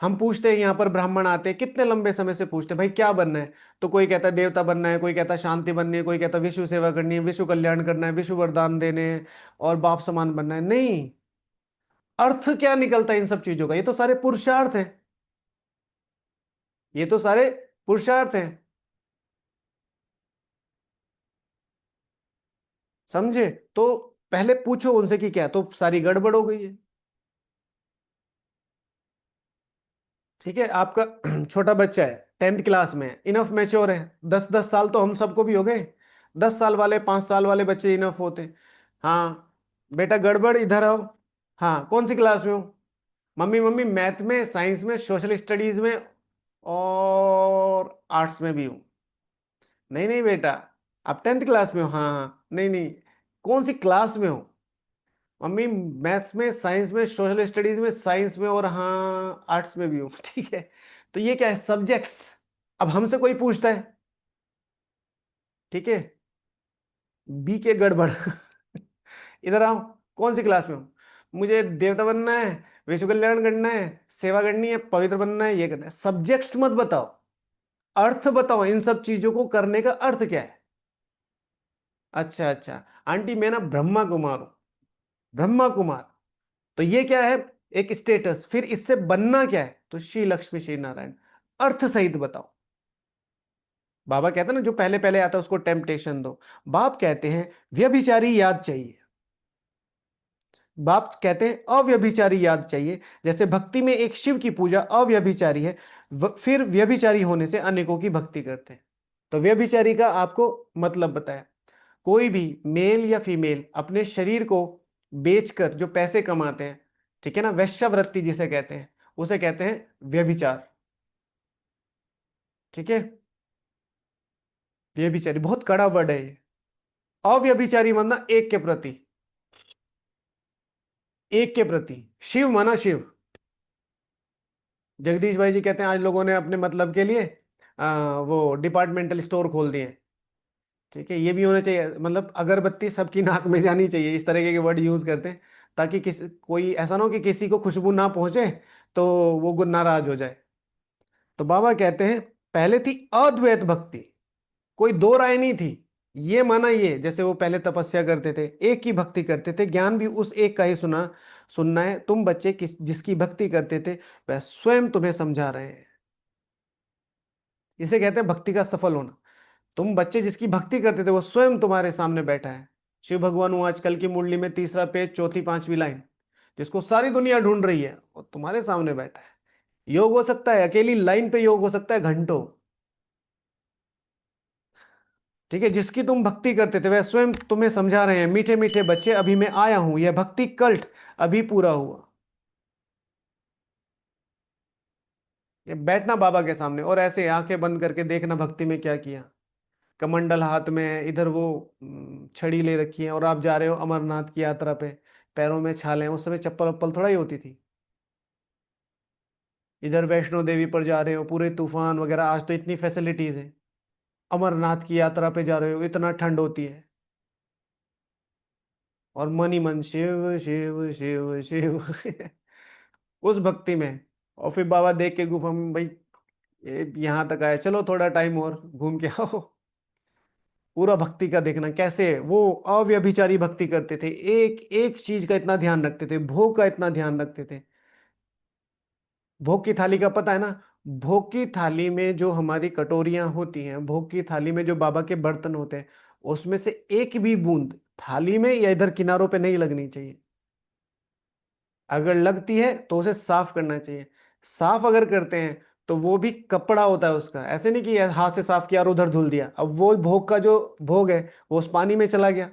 हम पूछते हैं, यहाँ पर ब्राह्मण आते हैं, कितने लंबे समय से पूछते हैं भाई क्या बनना है। तो कोई कहता है देवता बनना है, कोई कहता है शांति बननी है, कोई कहता है विश्व सेवा करनी है, विश्व कल्याण करना है, विश्व वरदान देने हैं, और बाप समान बनना है। नहीं, अर्थ क्या निकलता है इन सब चीजों का? ये तो सारे पुरुषार्थ हैं, ये तो सारे पुरुषार्थ हैं। समझे? तो पहले पूछो उनसे कि क्या, तो सारी गड़बड़ हो गई है। ठीक है, आपका छोटा बच्चा है, 10th क्लास में, इनफ मैच्योर है, 10-10 साल तो हम सबको भी हो गए। 10 साल वाले, 5 साल वाले बच्चे इनफ होते। हाँ बेटा गड़बड़, इधर आओ। हाँ कौन सी क्लास में हो? मम्मी मम्मी मैथ में, साइंस में, सोशल स्टडीज में, और आर्ट्स में भी हूँ। नहीं नहीं बेटा, आप 10th क्लास में हो। हाँ हाँ, नहीं नहीं, कौन सी क्लास में हो? मम्मी मैथ्स में, साइंस में, सोशल स्टडीज में, साइंस में, और हाँ आर्ट्स में भी हूँ। ठीक है, तो ये क्या है? सब्जेक्ट्स। अब हमसे कोई पूछता है, ठीक है, बी के गड़बड़। इधर आओ, कौन सी क्लास में हो? मुझे देवता बनना है, विश्व कल्याण करना है, सेवा करनी है, पवित्र बनना है, ये करना है। सब्जेक्ट्स मत बताओ, अर्थ बताओ, इन सब चीजों को करने का अर्थ क्या है? अच्छा अच्छा, आंटी मैं ना ब्रह्मा कुमार हूं, ब्रह्मा कुमार। तो ये क्या है? एक स्टेटस। फिर इससे बनना क्या है? तो श्री लक्ष्मी श्री नारायण। अर्थ सहित बताओ। बाबा कहते हैं ना, जो पहले पहले आता है उसको टेम्पटेशन दो। बाप कहते हैं व्यभिचारी याद चाहिए, बाप कहते हैं अव्यभिचारी याद चाहिए। जैसे भक्ति में एक शिव की पूजा अव्यभिचारी है, फिर व्यभिचारी होने से अनेकों की भक्ति करते हैं। तो व्यभिचारी का आपको मतलब बताया। कोई भी मेल या फीमेल अपने शरीर को बेचकर जो पैसे कमाते हैं, ठीक है ना, वैश्यावृत्ति जिसे कहते हैं, उसे कहते हैं व्यभिचार। ठीक है, व्यभिचारी बहुत कड़ा वर्ड है ये। अव्यभिचारी माना एक के प्रति, एक के प्रति। शिव माना शिव। जगदीश भाई जी कहते हैं आज लोगों ने अपने मतलब के लिए वो डिपार्टमेंटल स्टोर खोल दिए। ठीक है, ये भी होना चाहिए, मतलब अगरबत्ती सबकी नाक में जानी चाहिए, इस तरह के वर्ड यूज करते हैं, ताकि किसी कोई ऐसा ना हो कि किसी को खुशबू ना पहुंचे तो वो नाराज हो जाए। तो बाबा कहते हैं पहले थी अद्वैत भक्ति, कोई दो राय नहीं थी। ये माना ये, जैसे वो पहले तपस्या करते थे, एक की भक्ति करते थे, ज्ञान भी उस एक का ही सुनना है। तुम बच्चे जिसकी भक्ति करते थे वह स्वयं तुम्हें समझा रहे हैं। इसे कहते हैं भक्ति का सफल होना। तुम बच्चे जिसकी भक्ति करते थे वो स्वयं तुम्हारे सामने बैठा है। शिव भगवान हूँ आजकल की मुरली में, तीसरा पेज, चौथी पांचवी लाइन, जिसको सारी दुनिया ढूंढ रही है वो तुम्हारे सामने बैठा है। योग हो सकता है, अकेली लाइन पे योग हो सकता है घंटों। ठीक है, जिसकी तुम भक्ति करते थे वह स्वयं तुम्हें समझा रहे हैं, मीठे मीठे बच्चे अभी मैं आया हूं, यह भक्ति कल्ट अभी पूरा हुआ। ये बैठना बाबा के सामने और ऐसे आंखें बंद करके देखना भक्ति में क्या किया। कमंडल हाथ में है, इधर वो छड़ी ले रखी है और आप जा रहे हो अमरनाथ की यात्रा पे, पैरों में छाले हैं, उस समय चप्पल वप्पल थोड़ा ही होती थी। इधर वैष्णो देवी पर जा रहे हो, पूरे तूफान वगैरह, आज तो इतनी फैसिलिटीज है। अमरनाथ की यात्रा पे जा रहे हो, इतना ठंड होती है, और मन ही मन शिव शिव शिव शिव उस भक्ति में। और फिर बाबा देख के गुफा में, भाई ये यहाँ तक आया, चलो थोड़ा टाइम और घूम के आओ। पूरा भक्ति का देखना कैसे वो अव्यभिचारी भक्ति करते थे, एक एक चीज का इतना ध्यान रखते थे, भोग का इतना ध्यान रखते थे। भोग की थाली का पता है ना? भोग की थाली में जो हमारी कटोरियां होती हैं, भोग की थाली में जो बाबा के बर्तन होते हैं, उसमें से एक भी बूंद थाली में या इधर किनारों पे नहीं लगनी चाहिए। अगर लगती है तो उसे साफ करना चाहिए। साफ अगर करते हैं तो वो भी कपड़ा होता है उसका, ऐसे नहीं कि हाथ से साफ किया और उधर धुल दिया, अब वो भोग का जो भोग है वो उस पानी में चला गया,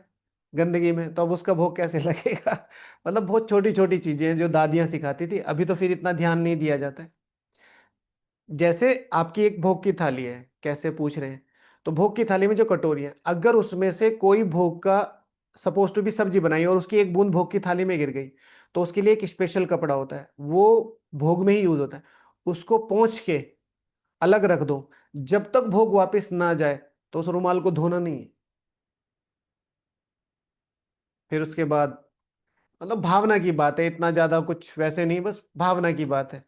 गंदगी में, तो अब उसका भोग कैसे लगेगा? मतलब बहुत छोटी छोटी चीजें हैं जो दादियां सिखाती थी, अभी तो फिर इतना ध्यान नहीं दिया जाता है। जैसे आपकी एक भोग की थाली है, कैसे पूछ रहे हैं, तो भोग की थाली में जो कटोरी है, अगर उसमें से कोई भोग का सपोज टू भी सब्जी बनाई और उसकी एक बूंद भोग की थाली में गिर गई, तो उसके लिए एक स्पेशल कपड़ा होता है, वो भोग में ही यूज होता है, उसको पोंछ के अलग रख दो, जब तक भोग वापस ना जाए तो उस रुमाल को धोना नहीं है। फिर उसके बाद, मतलब भावना की बात है, इतना ज्यादा कुछ वैसे नहीं, बस भावना की बात है।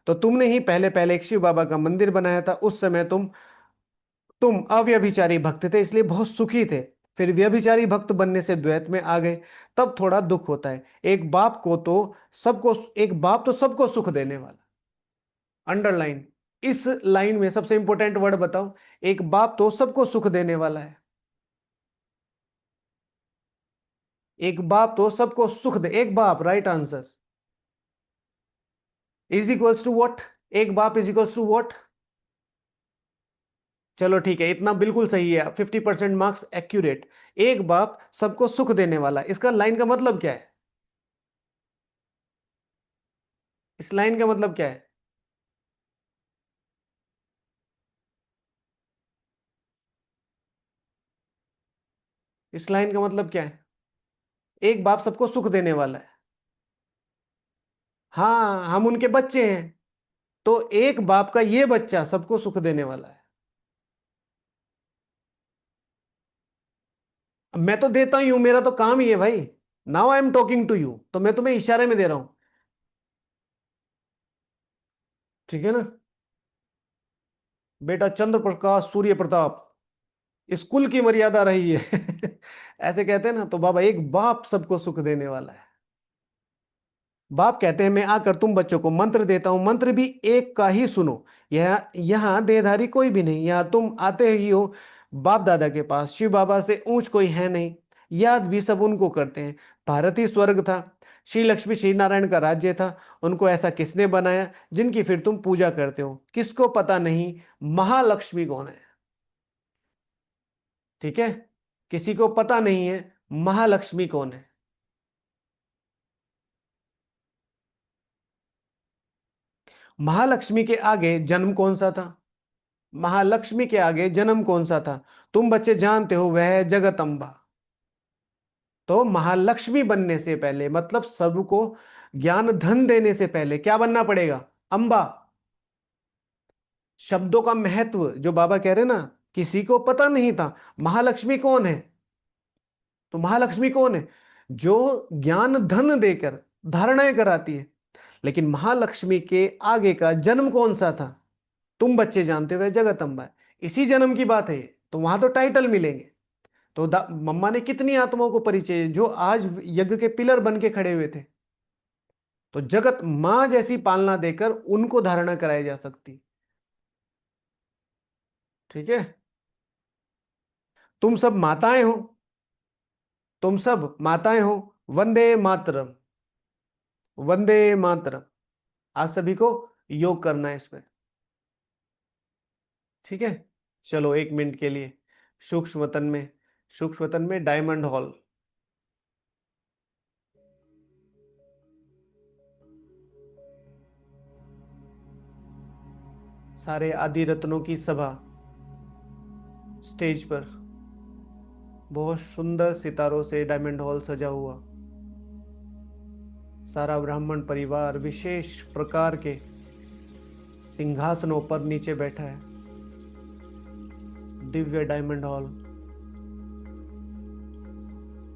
तो तुमने ही पहले पहले एक शिव बाबा का मंदिर बनाया था, उस समय तुम अव्यभिचारी भक्त थे इसलिए बहुत सुखी थे। फिर व्यभिचारी भक्त बनने से द्वैत में आ गए, तब थोड़ा दुख होता है। सबको एक बाप तो सबको सुख देने वाला। अंडरलाइन इस लाइन में सबसे इंपॉर्टेंट वर्ड बताओ। एक बाप तो सबको सुख देने वाला है। एक बाप तो सबको सुख दे, एक बाप, right answer. Is equals to what? एक बाप इज इक्वल्स टू व्हाट? चलो ठीक है, इतना बिल्कुल सही है, 50% मार्क्स एक्यूरेट। एक बाप सबको सुख देने वाला, इसका लाइन का मतलब क्या है? इस लाइन का मतलब क्या है? इस लाइन का मतलब क्या है? एक बाप सबको सुख देने वाला है। हाँ, हम उनके बच्चे हैं, तो एक बाप का ये बच्चा सबको सुख देने वाला है। अब मैं तो देता ही हूं, मेरा तो काम ही है भाई। Now I am talking to you, तो मैं तुम्हें इशारे में दे रहा हूं। ठीक है ना? बेटा चंद्र प्रकाश सूर्य प्रताप, स्कूल की मर्यादा रही है। ऐसे कहते हैं ना, तो बाबा एक बाप सबको सुख देने वाला है। बाप कहते हैं, मैं आकर तुम बच्चों को मंत्र देता हूं, मंत्र भी एक का ही सुनो। यह यहाँ देहधारी कोई भी नहीं, यहाँ तुम आते ही हो बाप दादा के पास, शिव बाबा से ऊंच कोई है नहीं। याद भी सब उनको करते हैं। भारत ही स्वर्ग था, श्री लक्ष्मी श्री नारायण का राज्य था, उनको ऐसा किसने बनाया जिनकी फिर तुम पूजा करते हो? किसको पता नहीं महालक्ष्मी कौन है? ठीक है, किसी को पता नहीं है महालक्ष्मी कौन है। महालक्ष्मी के आगे जन्म कौन सा था? महालक्ष्मी के आगे जन्म कौन सा था? तुम बच्चे जानते हो, वह है जगदम्बा। तो महालक्ष्मी बनने से पहले, मतलब सबको ज्ञान धन देने से पहले क्या बनना पड़ेगा? अंबा। शब्दों का महत्व जो बाबा कह रहे ना, किसी को पता नहीं था महालक्ष्मी कौन है। तो महालक्ष्मी कौन है? जो ज्ञान धन देकर धारणाएं कराती है। लेकिन महालक्ष्मी के आगे का जन्म कौन सा था? तुम बच्चे जानते हुए जगदम्बा है। इसी जन्म की बात है ये, तो वहां तो टाइटल मिलेंगे। तो मम्मा ने कितनी आत्माओं को परिचय जो आज यज्ञ के पिलर बन के खड़े हुए थे। तो जगत मां जैसी पालना देकर उनको धारणा कराई जा सकती। ठीक है, तुम सब माताएं हो, तुम सब माताएं हो। वंदे मातरम, वंदे मातरम। आज सभी को योग करना है इस पे। ठीक है, चलो 1 मिनट के लिए। सूक्ष्म वतन में, सूक्ष्म वतन में डायमंड हॉल। सारे आदि रत्नों की सभा, स्टेज पर बहुत सुंदर सितारों से डायमंड हॉल सजा हुआ। सारा ब्राह्मण परिवार विशेष प्रकार के सिंहासनों पर नीचे बैठा है। दिव्य डायमंड हॉल,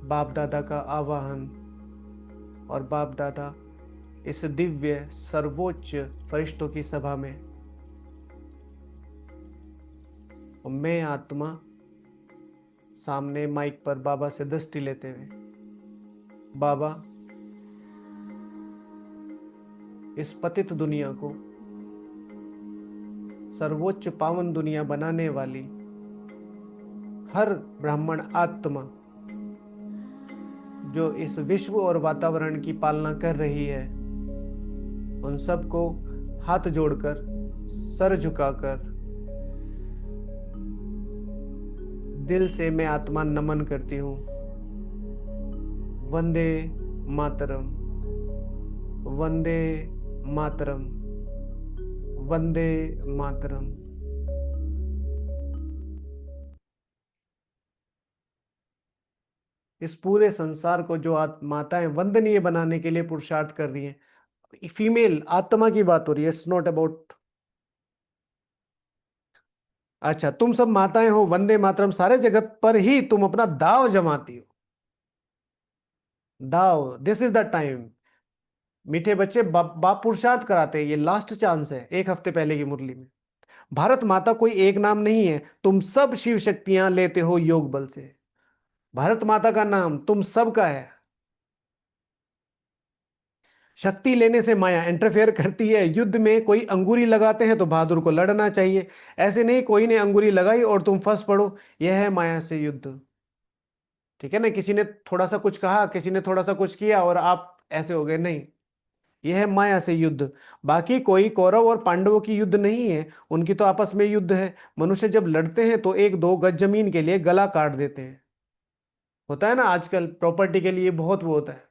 बाप दादा का आवाहन, और बाप दादा इस दिव्य सर्वोच्च फरिश्तों की सभा में, और मैं आत्मा सामने माइक पर बाबा से दृष्टि लेते हुए, बाबा इस पतित दुनिया को सर्वोच्च पावन दुनिया बनाने वाली हर ब्राह्मण आत्मा जो इस विश्व और वातावरण की पालना कर रही है, उन सबको हाथ जोड़कर, सर झुकाकर, दिल से मैं आत्मा नमन करती हूँ। वंदे मातरम, वंदे मातरम, वंदे मातरम। इस पूरे संसार को जो माताएं वंदनीय बनाने के लिए पुरुषार्थ कर रही हैं, फीमेल आत्मा की बात हो रही है, इट्स नॉट अबाउट। अच्छा, तुम सब माताएं हो, वंदे मातरम, सारे जगत पर ही तुम अपना दाव जमाती हो। दाव, दिस इज द टाइम। मीठे बच्चे, बाप पुरुषार्थ कराते हैं, ये लास्ट चांस है। 1 हफ्ते पहले की मुरली में, भारत माता कोई एक नाम नहीं है, तुम सब शिव शक्तियां लेते हो योग बल से। भारत माता का नाम तुम सबका है। शक्ति लेने से माया इंटरफेयर करती है। युद्ध में कोई अंगूरी लगाते हैं तो बहादुर को लड़ना चाहिए। ऐसे नहीं कोई ने अंगूरी लगाई और तुम फंस पड़ो, यह है माया से युद्ध। ठीक है ना, किसी ने थोड़ा सा कुछ कहा, किसी ने थोड़ा सा कुछ किया और आप ऐसे हो गए, नहीं, यह है माया से युद्ध। बाकी कोई कौरव और पांडवों की युद्ध नहीं है, उनकी तो आपस में युद्ध है। मनुष्य जब लड़ते हैं तो 1-2 गज जमीन के लिए गला काट देते हैं। होता है ना, आजकल प्रॉपर्टी के लिए बहुत वो होता है,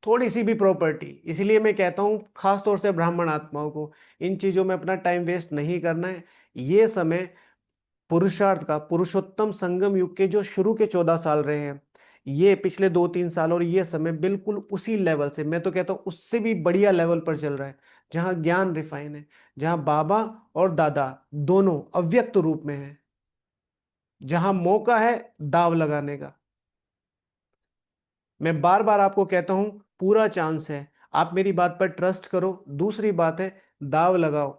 थोड़ी सी भी प्रॉपर्टी। इसलिए मैं कहता हूं खास तौर से ब्राह्मण आत्माओं को इन चीजों में अपना टाइम वेस्ट नहीं करना है। ये समय पुरुषार्थ का, पुरुषोत्तम संगम युग के जो शुरू के 14 साल रहे हैं, ये पिछले 2-3 साल, और ये समय बिल्कुल उसी लेवल से, मैं तो कहता हूं उससे भी बढ़िया लेवल पर चल रहा है, जहां ज्ञान रिफाइन है, जहां बाबा और दादा दोनों अव्यक्त रूप में है, जहां मौका है दाव लगाने का। मैं बार बार आपको कहता हूं पूरा चांस है, आप मेरी बात पर ट्रस्ट करो। दूसरी बात है, दाव लगाओ।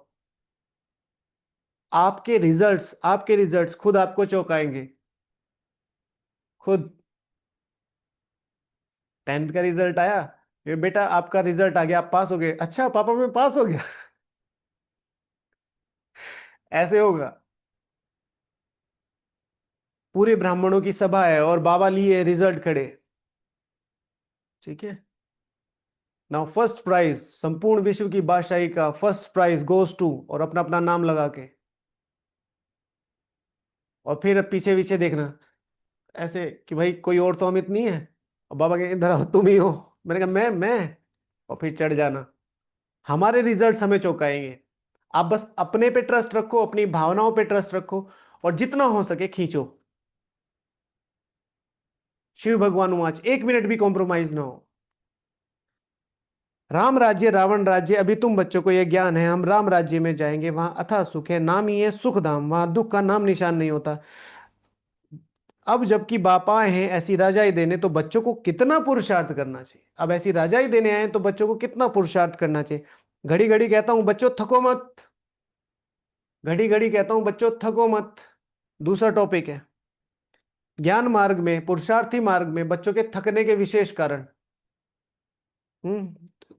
आपके रिजल्ट्स खुद आपको चौंकाएंगे। खुद 10th का रिजल्ट आया, ये बेटा आपका रिजल्ट आ गया, आप पास हो गए, अच्छा पापा मैं पास हो गया। ऐसे होगा। पूरे ब्राह्मणों की सभा है और बाबा लिए रिजल्ट खड़े। ठीक है, नाउ फर्स्ट प्राइज, संपूर्ण विश्व की बादशाही का फर्स्ट प्राइज गोज टू, और अपना अपना नाम लगा के, और फिर पीछे पीछे देखना ऐसे कि भाई कोई और तो अमित नहीं है, और बाबा के इधर आओ तुम ही हो। मैंने कहा मैं, और फिर चढ़ जाना। हमारे रिजल्ट्स हमें चौंकाएंगे। आप बस अपने पे ट्रस्ट रखो, अपनी भावनाओं पे ट्रस्ट रखो, और जितना हो सके खींचो। शिव भगवान वाच, 1 मिनट भी कॉम्प्रोमाइज ना हो। राम राज्य रावण राज्य, अभी तुम बच्चों को यह ज्ञान है, हम राम राज्य में जाएंगे, वहां अथाह सुख है, नाम ही है सुख धाम, वहां दुख का नाम निशान नहीं होता। अब जबकि बाप आए हैं ऐसी राजाई देने, तो बच्चों को कितना पुरुषार्थ करना चाहिए। अब ऐसी राजाई देने आए हैं तो बच्चों को कितना पुरुषार्थ करना चाहिए। घड़ी घड़ी कहता हूं बच्चों थको मत, घड़ी घड़ी कहता हूं बच्चों थको मत। दूसरा टॉपिक है ज्ञान मार्ग में, पुरुषार्थी मार्ग में बच्चों के थकने के विशेष कारण।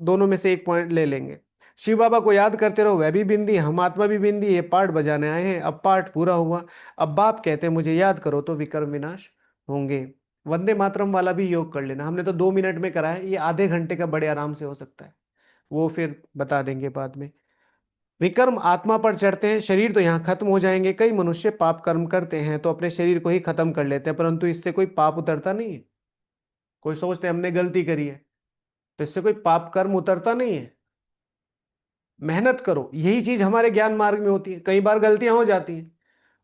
दोनों में से एक पॉइंट ले लेंगे। शिव बाबा को याद करते रहो, वह भी बिंदी, हम आत्मा भी बिंदी, ये पाठ बजाने आए हैं, अब पाठ पूरा हुआ। अब बाप कहते हैं मुझे याद करो तो विकर्म विनाश होंगे। वंदे मातरम वाला भी योग कर लेना, हमने तो 2 मिनट में करा है, ये आधे घंटे का बड़े आराम से हो सकता है। वो फिर बता देंगे बाद में। विकर्म आत्मा पर चढ़ते हैं, शरीर तो यहाँ खत्म हो जाएंगे। कई मनुष्य पाप कर्म करते हैं तो अपने शरीर को ही खत्म कर लेते हैं, परंतु इससे कोई पाप उतरता नहीं है। कोई सोचते हैं हमने गलती करी है, तो इससे कोई पाप कर्म उतरता नहीं है। मेहनत करो, यही चीज हमारे ज्ञान मार्ग में होती है। कई बार गलतियां हो जाती हैं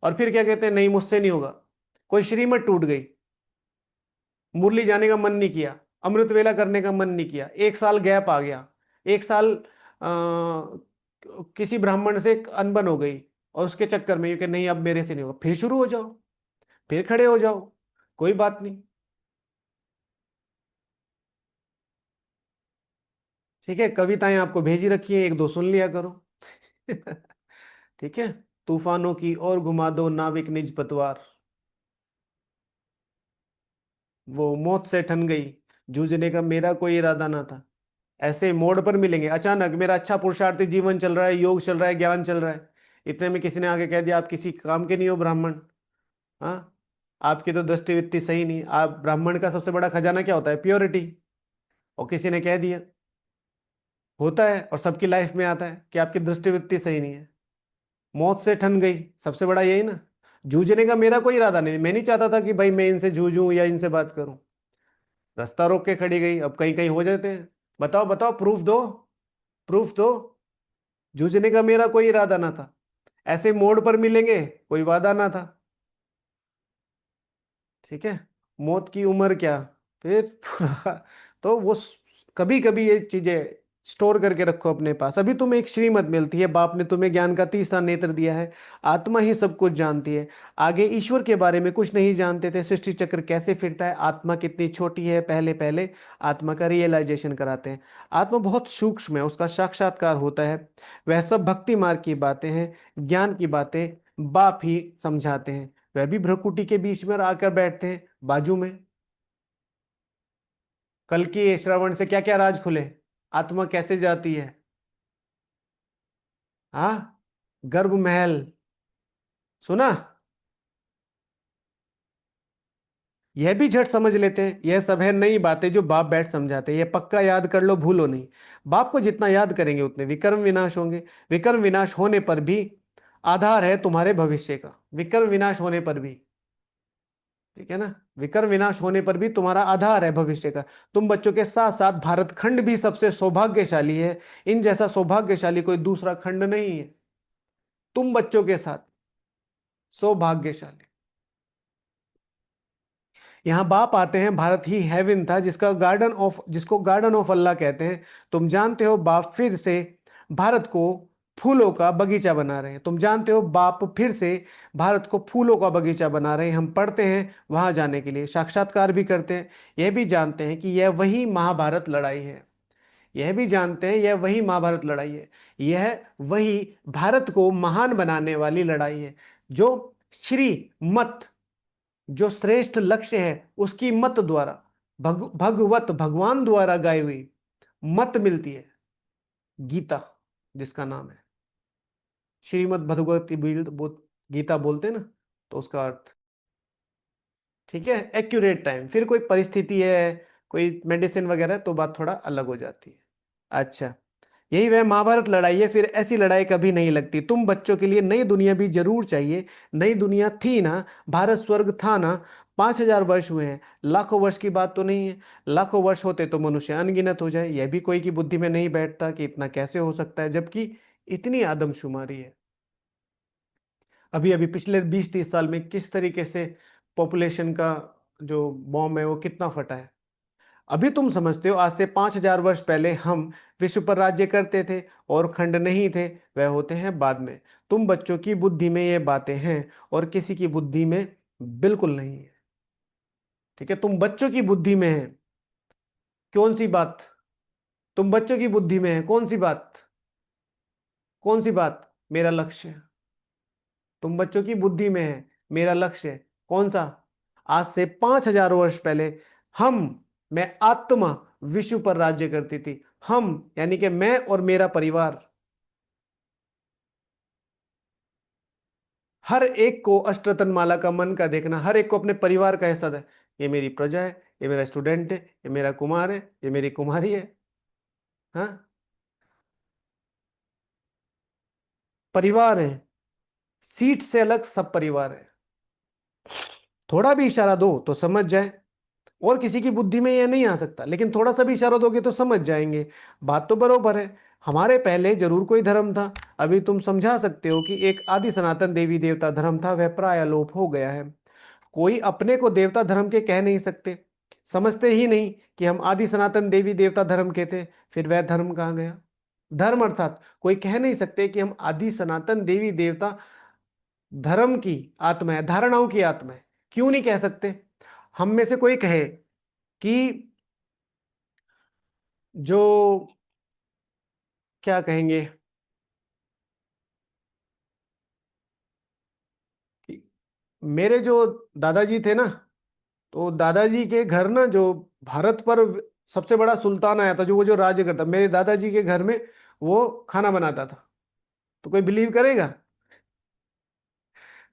और फिर क्या कहते हैं, नहीं मुझसे नहीं होगा। कोई श्रीमत टूट गई, मुरली जाने का मन नहीं किया, अमृत वेला करने का मन नहीं किया, एक साल गैप आ गया, एक साल किसी ब्राह्मण से अनबन हो गई, और उसके चक्कर में ये कि नहीं अब मेरे से नहीं होगा, फिर शुरू हो जाओ, फिर खड़े हो जाओ, कोई बात नहीं। ठीक है, कविताएं आपको भेजी रखी है, एक दो सुन लिया करो। ठीक है। तूफानों की ओर घुमा दो नाविक निज पतवार, वो मौत से ठन गई, जूझने का मेरा कोई इरादा ना था। ऐसे मोड़ पर मिलेंगे अचानक, मेरा अच्छा पुरुषार्थी जीवन चल रहा है, योग चल रहा है, ज्ञान चल रहा है, इतने में किसी ने आके कह दिया आप किसी काम के नहीं हो ब्राह्मण। हाँ, आपकी तो दृष्टि वित्ती सही नहीं। आप ब्राह्मण का सबसे बड़ा खजाना क्या होता है? प्योरिटी। और किसी ने कह दिया, होता है और सबकी लाइफ में आता है कि आपकी दृष्टि वित्ती सही नहीं है, मौत से ठन गई, सबसे बड़ा यही ना। जूझने का मेरा कोई इरादा नहीं, मैं नहीं चाहता था कि भाई मैं इनसे जूझूं या इनसे बात करूं। रास्ता रोक के खड़ी गई, अब कहीं कहीं हो जाते हैं। बताओ बताओ, प्रूफ दो, प्रूफ दो। जूझने का मेरा कोई इरादा ना था, ऐसे मोड़ पर मिलेंगे, कोई वादा ना था। ठीक है, मौत की उम्र क्या, फिर पूरा। तो वो कभी कभी ये चीजें स्टोर करके रखो अपने पास। अभी तुम्हें एक श्रीमत मिलती है, बाप ने तुम्हें ज्ञान का तीसरा नेत्र दिया है, आत्मा ही सब कुछ जानती है। आगे ईश्वर के बारे में कुछ नहीं जानते थे, सृष्टि चक्र कैसे फिरता है, आत्मा कितनी छोटी है, पहले पहले आत्मा का रियलाइजेशन कराते हैं। आत्मा बहुत सूक्ष्म है, उसका साक्षात्कार होता है। वह सब भक्ति मार्ग की बातें हैं, ज्ञान की बातें बाप ही समझाते हैं। वह भी भ्रकुटी के बीच में आकर बैठते हैं बाजू में। कल की श्रवण से क्या क्या राज खुले, आत्मा कैसे जाती है। हाँ, गर्भ महल सुना, यह भी झट समझ लेते हैं। यह सब है नई बातें जो बाप बैठ समझाते हैं, यह पक्का याद कर लो, भूलो नहीं। बाप को जितना याद करेंगे उतने विकर्म विनाश होंगे। विकर्म विनाश होने पर भी आधार है तुम्हारे भविष्य का, विकर्म विनाश होने पर भी। ठीक है ना, विकर्म विनाश होने पर भी तुम्हारा आधार है भविष्य का। तुम बच्चों के साथ साथ भारत खंड भी सबसे सौभाग्यशाली है। इन जैसा सौभाग्यशाली कोई दूसरा खंड नहीं है, तुम बच्चों के साथ सौभाग्यशाली। यहाँ बाप आते हैं, भारत ही हेवन था जिसको गार्डन ऑफ अल्लाह कहते हैं। तुम जानते हो बाप फिर से भारत को फूलों का बगीचा बना रहे हैं। तुम जानते हो बाप फिर से भारत को फूलों का बगीचा बना रहे हैं। हम पढ़ते हैं वहां जाने के लिए, साक्षात्कार भी करते हैं। यह भी जानते हैं कि यह वही महाभारत लड़ाई है। यह भी जानते हैं यह वही महाभारत लड़ाई है। यह वही भारत को महान बनाने वाली लड़ाई है। जो श्री मत, जो श्रेष्ठ लक्ष्य है, उसकी मत द्वारा, भगवत भगवान द्वारा गाई हुई मत मिलती है, गीता जिसका नाम है। श्रीमद् भगवती गीता बोलते हैं ना, तो उसका अर्थ। ठीक है, एक्यूरेट टाइम। फिर कोई परिस्थिति है, कोई मेडिसिन वगैरह, तो बात थोड़ा अलग हो जाती है। अच्छा, यही वह महाभारत लड़ाई है। फिर ऐसी लड़ाई कभी नहीं लगती। तुम बच्चों के लिए नई दुनिया भी जरूर चाहिए। नई दुनिया थी ना, भारत स्वर्ग था ना। 5,000 वर्ष हुए हैं, लाखों वर्ष की बात तो नहीं है। लाखों वर्ष होते तो मनुष्य अनगिनत हो जाए। यह भी कोई की बुद्धि में नहीं बैठता कि इतना कैसे हो सकता है, जबकि इतनी आदमशुमारी है। अभी अभी पिछले 20-30 साल में किस तरीके से पॉपुलेशन का जो बॉम्ब है वो कितना फटा है। अभी तुम समझते हो, आज से 5,000 वर्ष पहले हम विश्व पर राज्य करते थे और खंड नहीं थे। वह होते हैं बाद में। तुम बच्चों की बुद्धि में ये बातें हैं और किसी की बुद्धि में बिल्कुल नहीं है। ठीक है, तुम बच्चों की बुद्धि में है कौन सी बात, तुम बच्चों की बुद्धि में है कौन सी बात, कौन सी बात, मेरा लक्ष्य। तुम बच्चों की बुद्धि में है मेरा लक्ष्य, कौन सा? आज से 5,000 वर्ष पहले हम, मैं आत्मा विश्व पर राज्य करती थी। हम यानी कि मैं और मेरा परिवार। हर एक को अष्टरत्न माला का मन का देखना, हर एक को अपने परिवार का एहसास है। ये मेरी प्रजा है, ये मेरा स्टूडेंट है, ये मेरा कुमार है, ये मेरी कुमारी है। हाँ, परिवार है, सीट से अलग सब परिवार है। थोड़ा भी इशारा दो तो समझ जाए, और किसी की बुद्धि में यह नहीं आ सकता, लेकिन थोड़ा सा भी इशारा दोगे तो समझ जाएंगे। बात तो बरोबर है। हमारे पहले जरूर कोई धर्म था। अभी तुम समझा सकते हो कि एक आदि सनातन देवी देवता धर्म था, वह प्राय लोप हो गया है। कोई अपने को देवता धर्म के कह नहीं सकते, समझते ही नहीं कि हम आदि सनातन देवी देवता धर्म के थे, फिर वह धर्म कहाँ गया। धर्म अर्थात कोई कह नहीं सकते कि हम आदि सनातन देवी देवता धर्म की आत्मा है, धारणाओं की आत्मा है। क्यों नहीं कह सकते? हम में से कोई कहे कि जो, क्या कहेंगे, कि मेरे जो दादाजी थे ना, तो दादाजी के घर ना, जो भारत पर सबसे बड़ा सुल्तान आया था, जो वो जो राज्य करता, मेरे दादाजी के घर में वो खाना बनाता था। तो कोई बिलीव करेगा?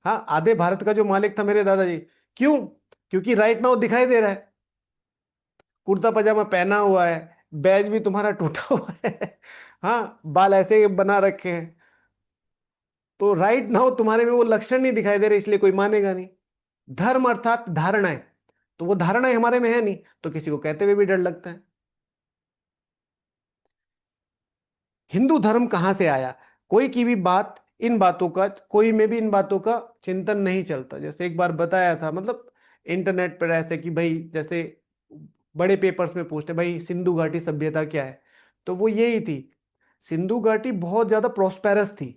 हाँ, आधे भारत का जो मालिक था मेरे दादाजी। क्यों? क्योंकि राइट नाउ दिखाई दे रहा है, कुर्ता पजामा पहना हुआ है, बैज भी तुम्हारा टूटा हुआ है, हाँ, बाल ऐसे बना रखे हैं। तो राइट नाउ तुम्हारे में वो लक्षण नहीं दिखाई दे रहे, इसलिए कोई मानेगा नहीं। धर्म अर्थात धारणाएं, तो वो धारणाएं हमारे में है नहीं, तो किसी को कहते हुए भी डर लगता है। हिंदू धर्म कहां से आया? कोई की भी बात, इन बातों का, कोई में भी इन बातों का चिंतन नहीं चलता। जैसे एक बार बताया था, मतलब इंटरनेट पर ऐसे कि भाई, जैसे बड़े पेपर्स में पूछते भाई सिंधु घाटी सभ्यता क्या है, तो वो यही थी, सिंधु घाटी बहुत ज्यादा प्रोस्पेरस थी,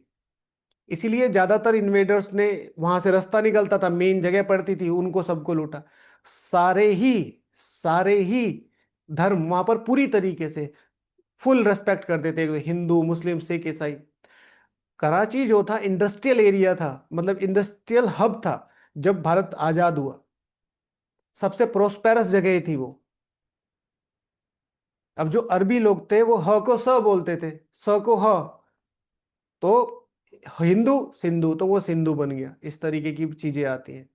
इसीलिए ज्यादातर इन्वेडर्स ने, वहां से रास्ता निकलता था, मेन जगह पड़ती थी, उनको सबको लूटा। सारे ही सारे ही धर्म वहां पर पूरी तरीके से फुल रेस्पेक्ट करते थे, हिंदू मुस्लिम सिख ईसाई। कराची जो था इंडस्ट्रियल एरिया था, मतलब इंडस्ट्रियल हब था। जब भारत आजाद हुआ, सबसे प्रोस्पेरस जगह थी वो। अब जो अरबी लोग थे वो ह को स बोलते थे, स को ह, तो हिंदू सिंधु, तो वो सिंधु बन गया। इस तरीके की चीजें आती हैं।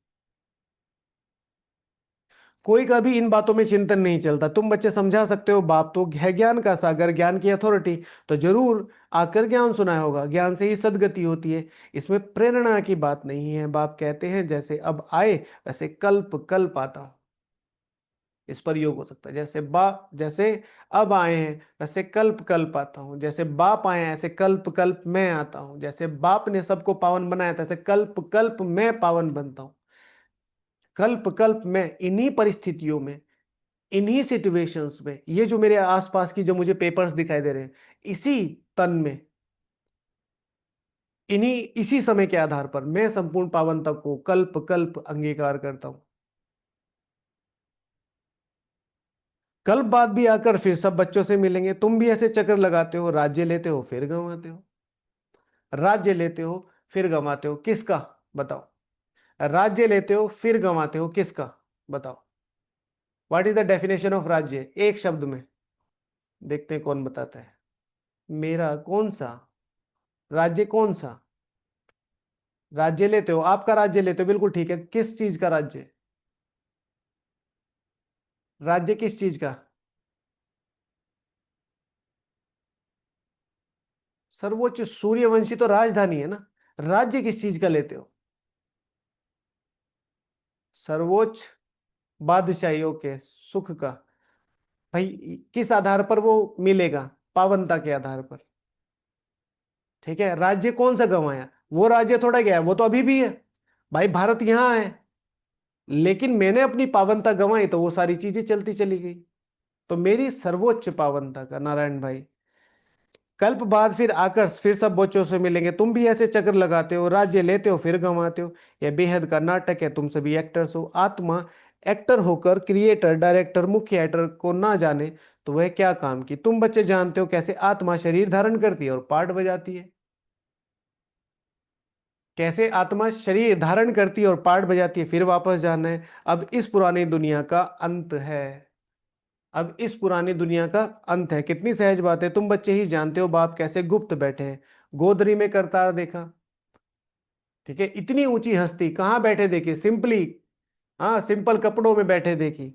कोई का भी इन बातों में चिंतन नहीं चलता। तुम बच्चे समझा सकते हो, बाप तो है ज्ञान का सागर, ज्ञान की अथॉरिटी, तो जरूर आकर ज्ञान सुनाया होगा। ज्ञान से ही सद्गति होती है, इसमें प्रेरणा की बात नहीं है। बाप कहते हैं जैसे अब आए वैसे कल्प कल्प आता। इस पर योग हो सकता है, जैसे अब आए हैं वैसे कल्प कल्प आता हूँ, जैसे बाप आए हैं ऐसे कल्प कल्प मैं आता हूँ, जैसे बाप ने सबको पावन बनाया था ऐसे कल्प कल्प मैं पावन बनता हूँ। कल्प कल्प में इन्हीं परिस्थितियों में, इन्हीं सिचुएशंस में, ये जो मेरे आसपास की जो मुझे पेपर्स दिखाई दे रहे हैं, इसी तन में, इन्हीं इसी समय के आधार पर मैं संपूर्ण पावनता को कल्प कल्प अंगीकार करता हूं। कल्प बाद भी आकर फिर सब बच्चों से मिलेंगे। तुम भी ऐसे चक्कर लगाते हो, राज्य लेते हो फिर गंवाते हो, राज्य लेते हो फिर गंवाते हो, किसका? बताओ। राज्य लेते हो फिर गंवाते हो, किसका? बताओ। What is the definition of राज्य, एक शब्द में? देखते हैं कौन बताता है। मेरा कौन सा राज्य? कौन सा राज्य लेते हो? आपका राज्य लेते हो, बिल्कुल ठीक है। किस चीज का राज्य? राज्य किस चीज का? सर्वोच्च सूर्यवंशी तो राजधानी है ना। राज्य किस चीज का लेते हो? सर्वोच्च बादशाही, ओके, सुख का। भाई किस आधार पर वो मिलेगा? पावनता के आधार पर। ठीक है, राज्य कौन सा गंवाया? वो राज्य थोड़ा गया है, वो तो अभी भी है। भाई भारत यहां है, लेकिन मैंने अपनी पावनता गंवाई तो वो सारी चीजें चलती चली गई। तो मेरी सर्वोच्च पावनता का, नारायण भाई, कल्प बाद फिर आकर फिर सब बच्चों से मिलेंगे। तुम भी ऐसे चक्कर लगाते हो, राज्य लेते हो फिर गंवाते हो। यह बेहद का नाटक है, तुम सभी एक्टर्स हो। आत्मा एक्टर होकर क्रिएटर डायरेक्टर मुख्य एक्टर को ना जाने तो वह क्या काम की। तुम बच्चे जानते हो कैसे आत्मा शरीर धारण करती है और पार्ट बजाती है। कैसे आत्मा शरीर धारण करती है और पार्ट बजाती है, फिर वापस जाना है। अब इस पुरानी दुनिया का अंत है, अब इस पुरानी दुनिया का अंत है। कितनी सहज बात है, तुम बच्चे ही जानते हो बाप कैसे गुप्त बैठे हैं। गोदरी में करतार देखा, ठीक है, इतनी ऊंची हस्ती कहाँ बैठे देखी? सिंपली, हाँ, सिंपल कपड़ों में बैठे देखी।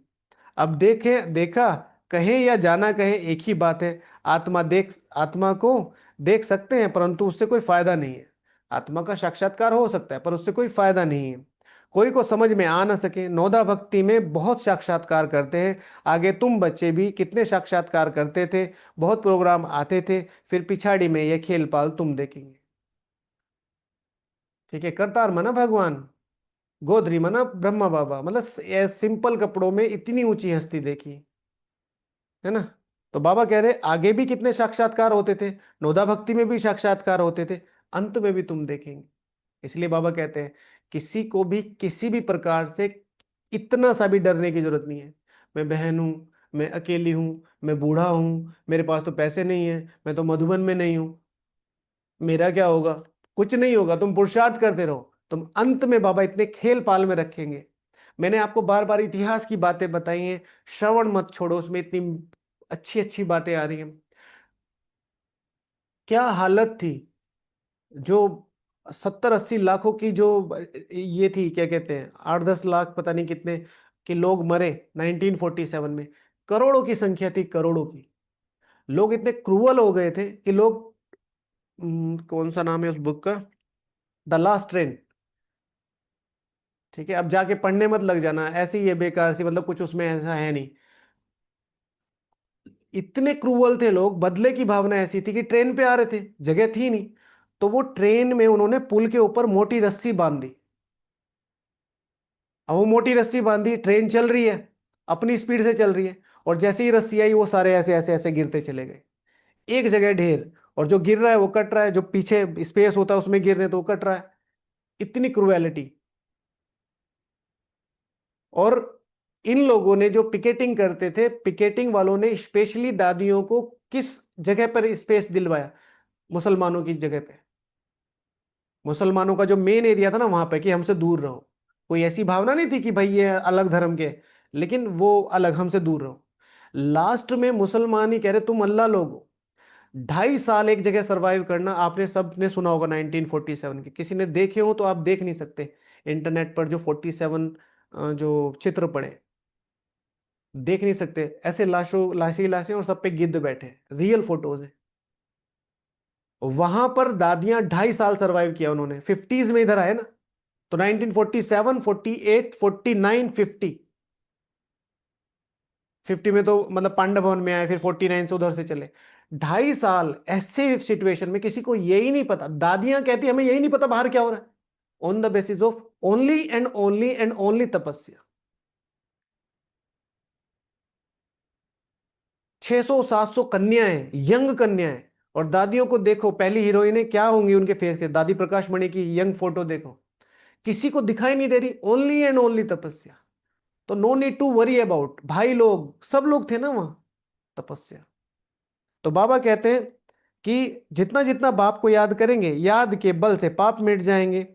अब देखे देखा, कहें या जाना कहें एक ही बात है। आत्मा को देख सकते हैं, परंतु उससे कोई फायदा नहीं है। आत्मा का साक्षात्कार हो सकता है पर उससे कोई फायदा नहीं है। कोई को समझ में आ ना सके, नौदा भक्ति में बहुत साक्षात्कार करते हैं। आगे तुम बच्चे भी कितने साक्षात्कार करते थे, बहुत प्रोग्राम आते थे, फिर पिछाड़ी में ये खेल पाल तुम देखेंगे। ठीक है, करतार मना भगवान, गोधरी मना ब्रह्मा बाबा, मतलब सिंपल कपड़ों में इतनी ऊंची हस्ती देखी, है ना। तो बाबा कह रहे आगे भी कितने साक्षात्कार होते थे, नोदा भक्ति में भी साक्षात्कार होते थे, अंत में भी तुम देखेंगे। इसलिए बाबा कहते हैं किसी को भी किसी भी प्रकार से इतना सा भी डरने की जरूरत नहीं है। मैं बहन हूं, मैं अकेली हूं, मैं बूढ़ा हूं, मेरे पास तो पैसे नहीं है, मैं तो मधुबन में नहीं हूं, मेरा क्या होगा। कुछ नहीं होगा, तुम पुरुषार्थ करते रहो, तुम अंत में बाबा इतने खेल पाल में रखेंगे। मैंने आपको बार बार इतिहास की बातें बताई हैं, श्रवण मत छोड़ो, उसमें इतनी अच्छी अच्छी बातें आ रही हैं। क्या हालत थी, जो 70-80 लाखों की जो ये थी, क्या कहते हैं, 8-10 लाख पता नहीं कितने कि लोग मरे 1947 में। करोड़ों की संख्या थी, करोड़ों की। लोग इतने क्रूअल हो गए थे कि लोग कौन सा नाम है उस बुक का, द लास्ट ट्रेन। ठीक है, अब जाके पढ़ने मत लग जाना, ऐसी ये बेकार सी, मतलब कुछ उसमें ऐसा है नहीं। इतने क्रूअल थे लोग, बदले की भावना ऐसी थी कि ट्रेन पे आ रहे थे, जगह थी नहीं, तो वो ट्रेन में उन्होंने पुल के ऊपर मोटी रस्सी बांध दी। अब वो मोटी रस्सी बांधी, ट्रेन चल रही है, अपनी स्पीड से चल रही है, और जैसे ही रस्सी आई वो सारे ऐसे ऐसे ऐसे गिरते चले गए, एक जगह ढेर। और जो गिर रहा है वो कट रहा है, जो पीछे स्पेस होता है उसमें गिर रहे तो वो कट रहा है। इतनी क्रुएलिटी। और इन लोगों ने जो पिकेटिंग करते थे, पिकेटिंग वालों ने स्पेशली दादियों को किस जगह पर स्पेस दिलवाया, मुसलमानों की जगह पे। मुसलमानों का जो मेन एरिया था ना वहां पे, कि हमसे दूर रहो। कोई ऐसी भावना नहीं थी कि भाई ये अलग धर्म के, लेकिन वो अलग, हमसे दूर रहो। लास्ट में मुसलमान ही कह रहे तुम अल्लाह लोग हो। 2.5 साल एक जगह सरवाइव करना, आपने सबने सुना होगा 1947 के, किसी ने देखे हो तो आप देख नहीं सकते। इंटरनेट पर जो 47 जो चित्र पड़े, देख नहीं सकते। ऐसे लाशों, लाशी लाशें, और सब पे गिद्ध बैठे, रियल फोटोज है। वहां पर दादियां 2.5 साल सरवाइव किया उन्होंने, 50s में इधर आए ना। तो 1947, 48, 49, 50, 50 में तो मतलब पांडव भवन में आए, फिर 49 से उधर से चले। 2.5 साल ऐसे सिचुएशन में किसी को यही नहीं पता, दादियां कहती हमें यही नहीं पता बाहर क्या हो रहा है, on the basis of only and only तपस्या। 600-700 कन्याएं, यंग कन्याएं। और दादियों को देखो, पहली हीरोइनें क्या होंगी उनके फेस के, दादी प्रकाश मणि की यंग फोटो देखो, किसी को दिखाई नहीं दे रही, ओनली एंड ओनली तपस्या। तो no need to worry about, भाई लोग सब लोग थे ना वहां, तपस्या। तो बाबा कहते हैं कि जितना जितना बाप को याद करेंगे, याद के बल से पाप मिट जाएंगे।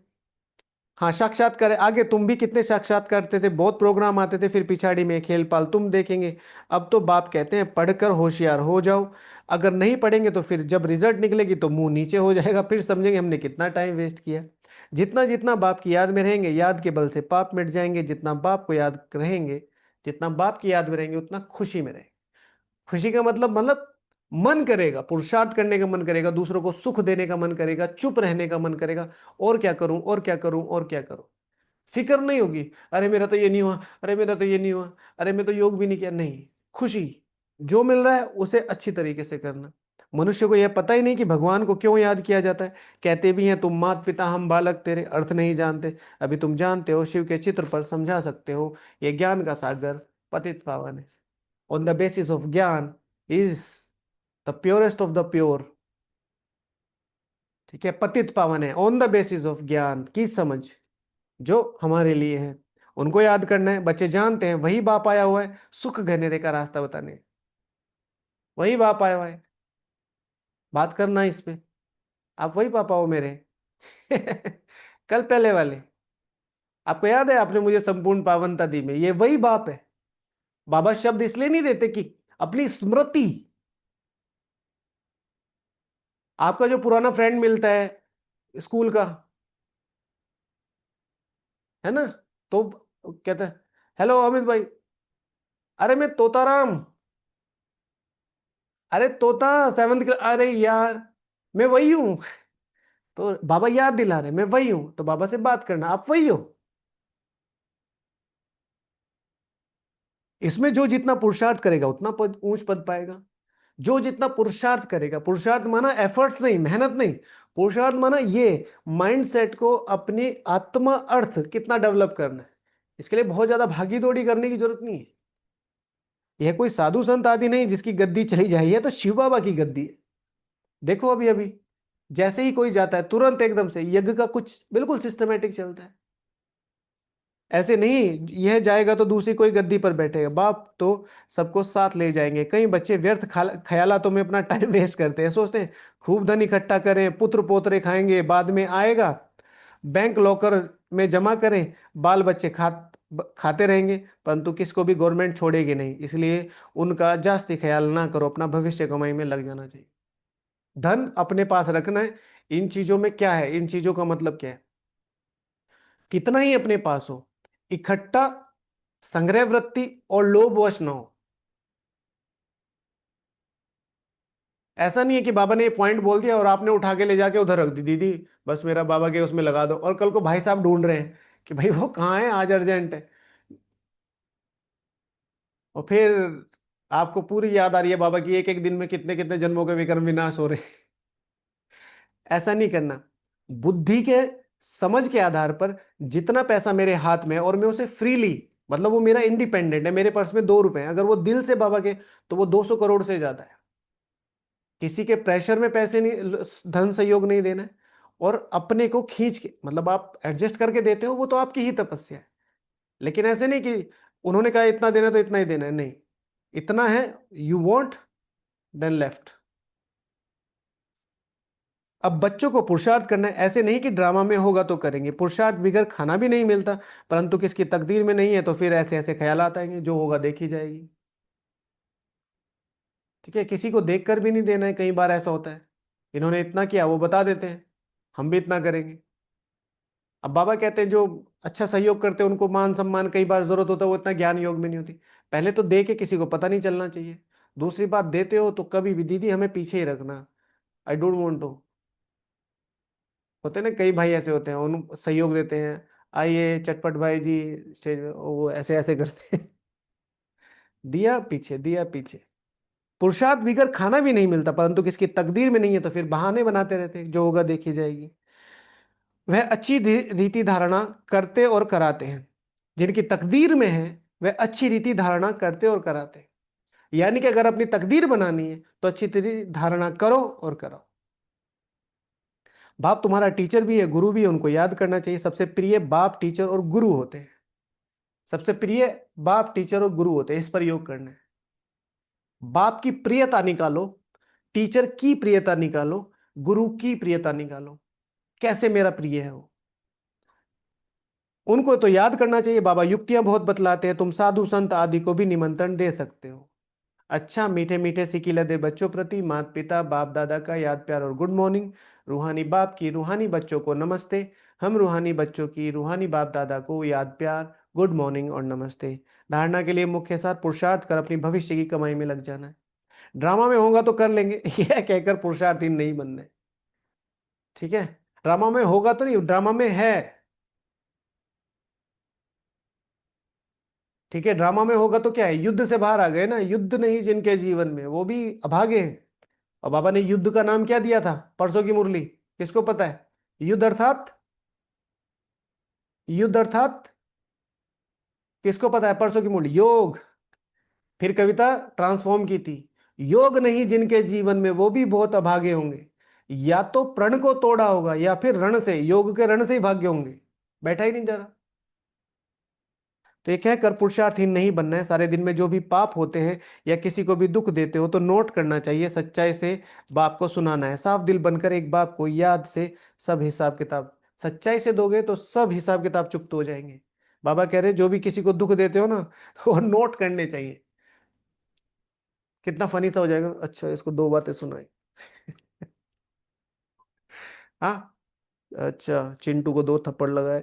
हाँ, साक्षात्कार आगे तुम भी कितने साक्षात करते थे, बहुत प्रोग्राम आते थे, फिर पिछाड़ी में खेल पाल तुम देखेंगे। अब तो बाप कहते हैं पढ़कर होशियार हो जाओ। अगर नहीं पढ़ेंगे तो फिर जब रिजल्ट निकलेगी तो मुंह नीचे हो जाएगा, फिर समझेंगे हमने कितना टाइम वेस्ट किया। जितना जितना बाप की याद में रहेंगे, याद के बल से पाप मिट जाएंगे। जितना बाप को याद रहेंगे, जितना बाप की याद में रहेंगे, उतना खुशी में रहेंगे। खुशी का मतलब मन करेगा, पुरुषार्थ करने का मन करेगा, दूसरों को सुख देने का मन करेगा, चुप रहने का मन करेगा, और क्या करूं और क्या करूं और क्या करूं। फिक्र नहीं होगी, अरे मेरा तो ये नहीं हुआ, अरे मेरा तो ये नहीं हुआ, अरे मैं तो योग भी नहीं किया, नहीं। खुशी, जो मिल रहा है उसे अच्छी तरीके से करना। मनुष्य को यह पता ही नहीं कि भगवान को क्यों याद किया जाता है। कहते भी हैं तुम मात पिता हम बालक तेरे, अर्थ नहीं जानते, अभी तुम जानते हो, शिव के चित्र पर समझा सकते हो। ये ज्ञान का सागर पतित पावन है। ऑन द बेसिस ऑफ ज्ञान is the purest of the pure. ठीक है, पतित पावन है ऑन द बेसिस ऑफ ज्ञान की समझ, जो हमारे लिए है। उनको याद करना है, बच्चे जानते हैं वही बाप आया हुआ है सुख घनेरे का रास्ता बताने, वही बाप आया हुआ है। बात करना है इस पे, आप वही पापा हो मेरे। कल पहले वाले, आपको याद है आपने मुझे संपूर्ण पावनता दी में, ये वही बाप है। बाबा शब्द इसलिए नहीं देते कि अपनी स्मृति, आपका जो पुराना फ्रेंड मिलता है स्कूल का, है ना, तो कहता है हेलो अमित भाई, अरे मैं तोताराम, अरे तोता 7th क्लास, अरे यार मैं वही हूं। तो बाबा याद दिला रहे मैं वही हूं, तो बाबा से बात करना, आप वही हो। इसमें जो जितना पुरुषार्थ करेगा उतना ऊंच पद पाएगा। जो जितना पुरुषार्थ करेगा, पुरुषार्थ माना एफर्ट्स नहीं, मेहनत नहीं, पुरुषार्थ माना ये माइंडसेट को अपनी आत्मा अर्थ कितना डेवलप करना है। इसके लिए बहुत ज्यादा भागी दौड़ी करने की जरूरत नहीं है। यह कोई साधु संत आदि नहीं जिसकी गद्दी चली जाए, यह तो शिव बाबा की गद्दी है। देखो अभी अभी जैसे ही कोई जाता है तुरंत एकदम से यज्ञ का कुछ बिल्कुल सिस्टमेटिक चलता है। ऐसे नहीं यह जाएगा तो दूसरी कोई गद्दी पर बैठेगा, बाप तो सबको साथ ले जाएंगे। कई बच्चे व्यर्थ ख्यालातों में अपना टाइम वेस्ट करते हैं, सोचते हैं खूब धन इकट्ठा करें, पुत्र पोतरे खाएंगे, बाद में आएगा, बैंक लॉकर में जमा करें, बाल बच्चे खाते रहेंगे, परंतु किसको भी गवर्नमेंट छोड़ेगी नहीं। इसलिए उनका जास्ती ख्याल ना करो, अपना भविष्य कमाई में लग जाना चाहिए। धन अपने पास रखना है। इन चीजों में क्या है, इन चीजों का मतलब क्या है, कितना ही अपने पास हो, इकट्ठा संग्रह वृत्ति और लोभवश न हो। ऐसा नहीं है कि बाबा ने ये पॉइंट बोल दिया और आपने उठा के ले जाके उधर रख दी, दीदी बस मेरा बाबा के उसमें लगा दो, और कल को भाई साहब ढूंढ रहे हैं कि भाई वो कहाँ है, आज अर्जेंट है। और फिर आपको पूरी याद आ रही है बाबा की एक एक दिन में कितने कितने जन्मों के विक्रम विनाश हो रहे हैं। ऐसा नहीं करना। बुद्धि के समझ के आधार पर जितना पैसा मेरे हाथ में है और मैं उसे फ्रीली, मतलब वो मेरा इंडिपेंडेंट है, मेरे पर्स में 2 रुपए हैं, अगर वो दिल से बाबा के, तो वो 200 करोड़ से ज्यादा है। किसी के प्रेशर में पैसे नहीं, धन सहयोग नहीं देना है। और अपने को खींच के, मतलब आप एडजस्ट करके देते हो, वो तो आपकी ही तपस्या है। लेकिन ऐसे नहीं कि उन्होंने कहा इतना देना तो इतना ही देना है, नहीं, इतना है, यू वॉन्ट देन लेफ्ट। अब बच्चों को पुरुषार्थ करना है, ऐसे नहीं कि ड्रामा में होगा तो करेंगे, पुरुषार्थ बिगर खाना भी नहीं मिलता, परंतु किसकी तकदीर में नहीं है तो फिर ऐसे ऐसे ख्याल आएंगे, जो होगा देखी जाएगी। ठीक है, किसी को देखकर भी नहीं देना है, कई बार ऐसा होता है इन्होंने इतना किया, वो बता देते हैं हम भी इतना करेंगे। अब बाबा कहते हैं जो अच्छा सहयोग करते हैं उनको मान सम्मान कई बार जरूरत होता है, वो इतना ज्ञान योग में नहीं होती। पहले तो दे के किसी को पता नहीं चलना चाहिए। दूसरी बात, देते हो तो कभी भी दीदी हमें पीछे ही रखना, आई डोंट वांट टू। होते हैं ना कई भाई ऐसे होते हैं, उन सहयोग देते हैं, आइए चटपट भाई जी स्टेज में, वो ऐसे ऐसे करते हैं। दिया पीछे, दिया पीछे। पुरुषार्थ बिगर खाना भी नहीं मिलता, परंतु किसकी तकदीर में नहीं है तो फिर बहाने बनाते रहते हैं, जो होगा देखी जाएगी। वह अच्छी रीति धारणा करते और कराते हैं, जिनकी तकदीर में है वह अच्छी रीति धारणा करते और कराते हैं। यानी कि अगर अपनी तकदीर बनानी है तो अच्छी रीति धारणा करो और कराओ। बाप तुम्हारा टीचर भी है, गुरु भी है, उनको याद करना चाहिए। सबसे प्रिय बाप टीचर और गुरु होते हैं। सबसे प्रिय बाप टीचर और गुरु होते हैं, इस पर योग करना है। बाप की प्रियता निकालो, टीचर की प्रियता निकालो, गुरु की प्रियता निकालो, कैसे मेरा प्रिय है वो। उनको तो याद करना चाहिए, बाबा युक्तियां बहुत बतलाते हैं, तुम साधु संत आदि को भी निमंत्रण दे सकते हो। अच्छा मीठे मीठे सिकी लदे बच्चों प्रति माता पिता बाप दादा का याद प्यार और गुड मॉर्निंग। रूहानी बाप की रूहानी बच्चों को नमस्ते। हम रूहानी बच्चों की रूहानी बाप दादा को याद प्यार, गुड मॉर्निंग और नमस्ते। धारणा के लिए मुख्य साथ पुरुषार्थ कर अपनी भविष्य की कमाई में लग जाना है। ड्रामा में होगा तो कर लेंगे यह कहकर पुरुषार्थी नहीं बनने। ठीक है, ड्रामा में होगा तो नहीं, ड्रामा में है। ठीक है, ड्रामा में होगा तो क्या है, युद्ध से बाहर आ गए ना, युद्ध नहीं जिनके जीवन में वो भी अभागे हैं। और बाबा ने युद्ध का नाम क्या दिया था परसों की मुरली, किसको पता है? युद्ध अर्थात, युद्ध अर्थात किसको पता है? परसों की मुरली योग। फिर कविता ट्रांसफॉर्म की थी, योग नहीं जिनके जीवन में वो भी बहुत अभागे होंगे। या तो प्रण को तोड़ा होगा या फिर रण से, योग के रण से ही भाग्य होंगे, बैठा ही नहीं जा रहा। तो ये कहकर पुरुषार्थहीन नहीं बनना है। सारे दिन में जो भी पाप होते हैं या किसी को भी दुख देते हो तो नोट करना चाहिए, सच्चाई से बाप को सुनाना है। साफ दिल बनकर एक बाप को याद से सब हिसाब किताब, सच्चाई से दोगे तो सब हिसाब किताब चुकते हो जाएंगे। बाबा कह रहे जो भी किसी को दुख देते हो ना तो वो नोट करने चाहिए। कितना फनी सा हो जाएगा, अच्छा इसको 2 बातें सुनाई। हाँ, अच्छा चिंटू को 2 थप्पड़ लगाए।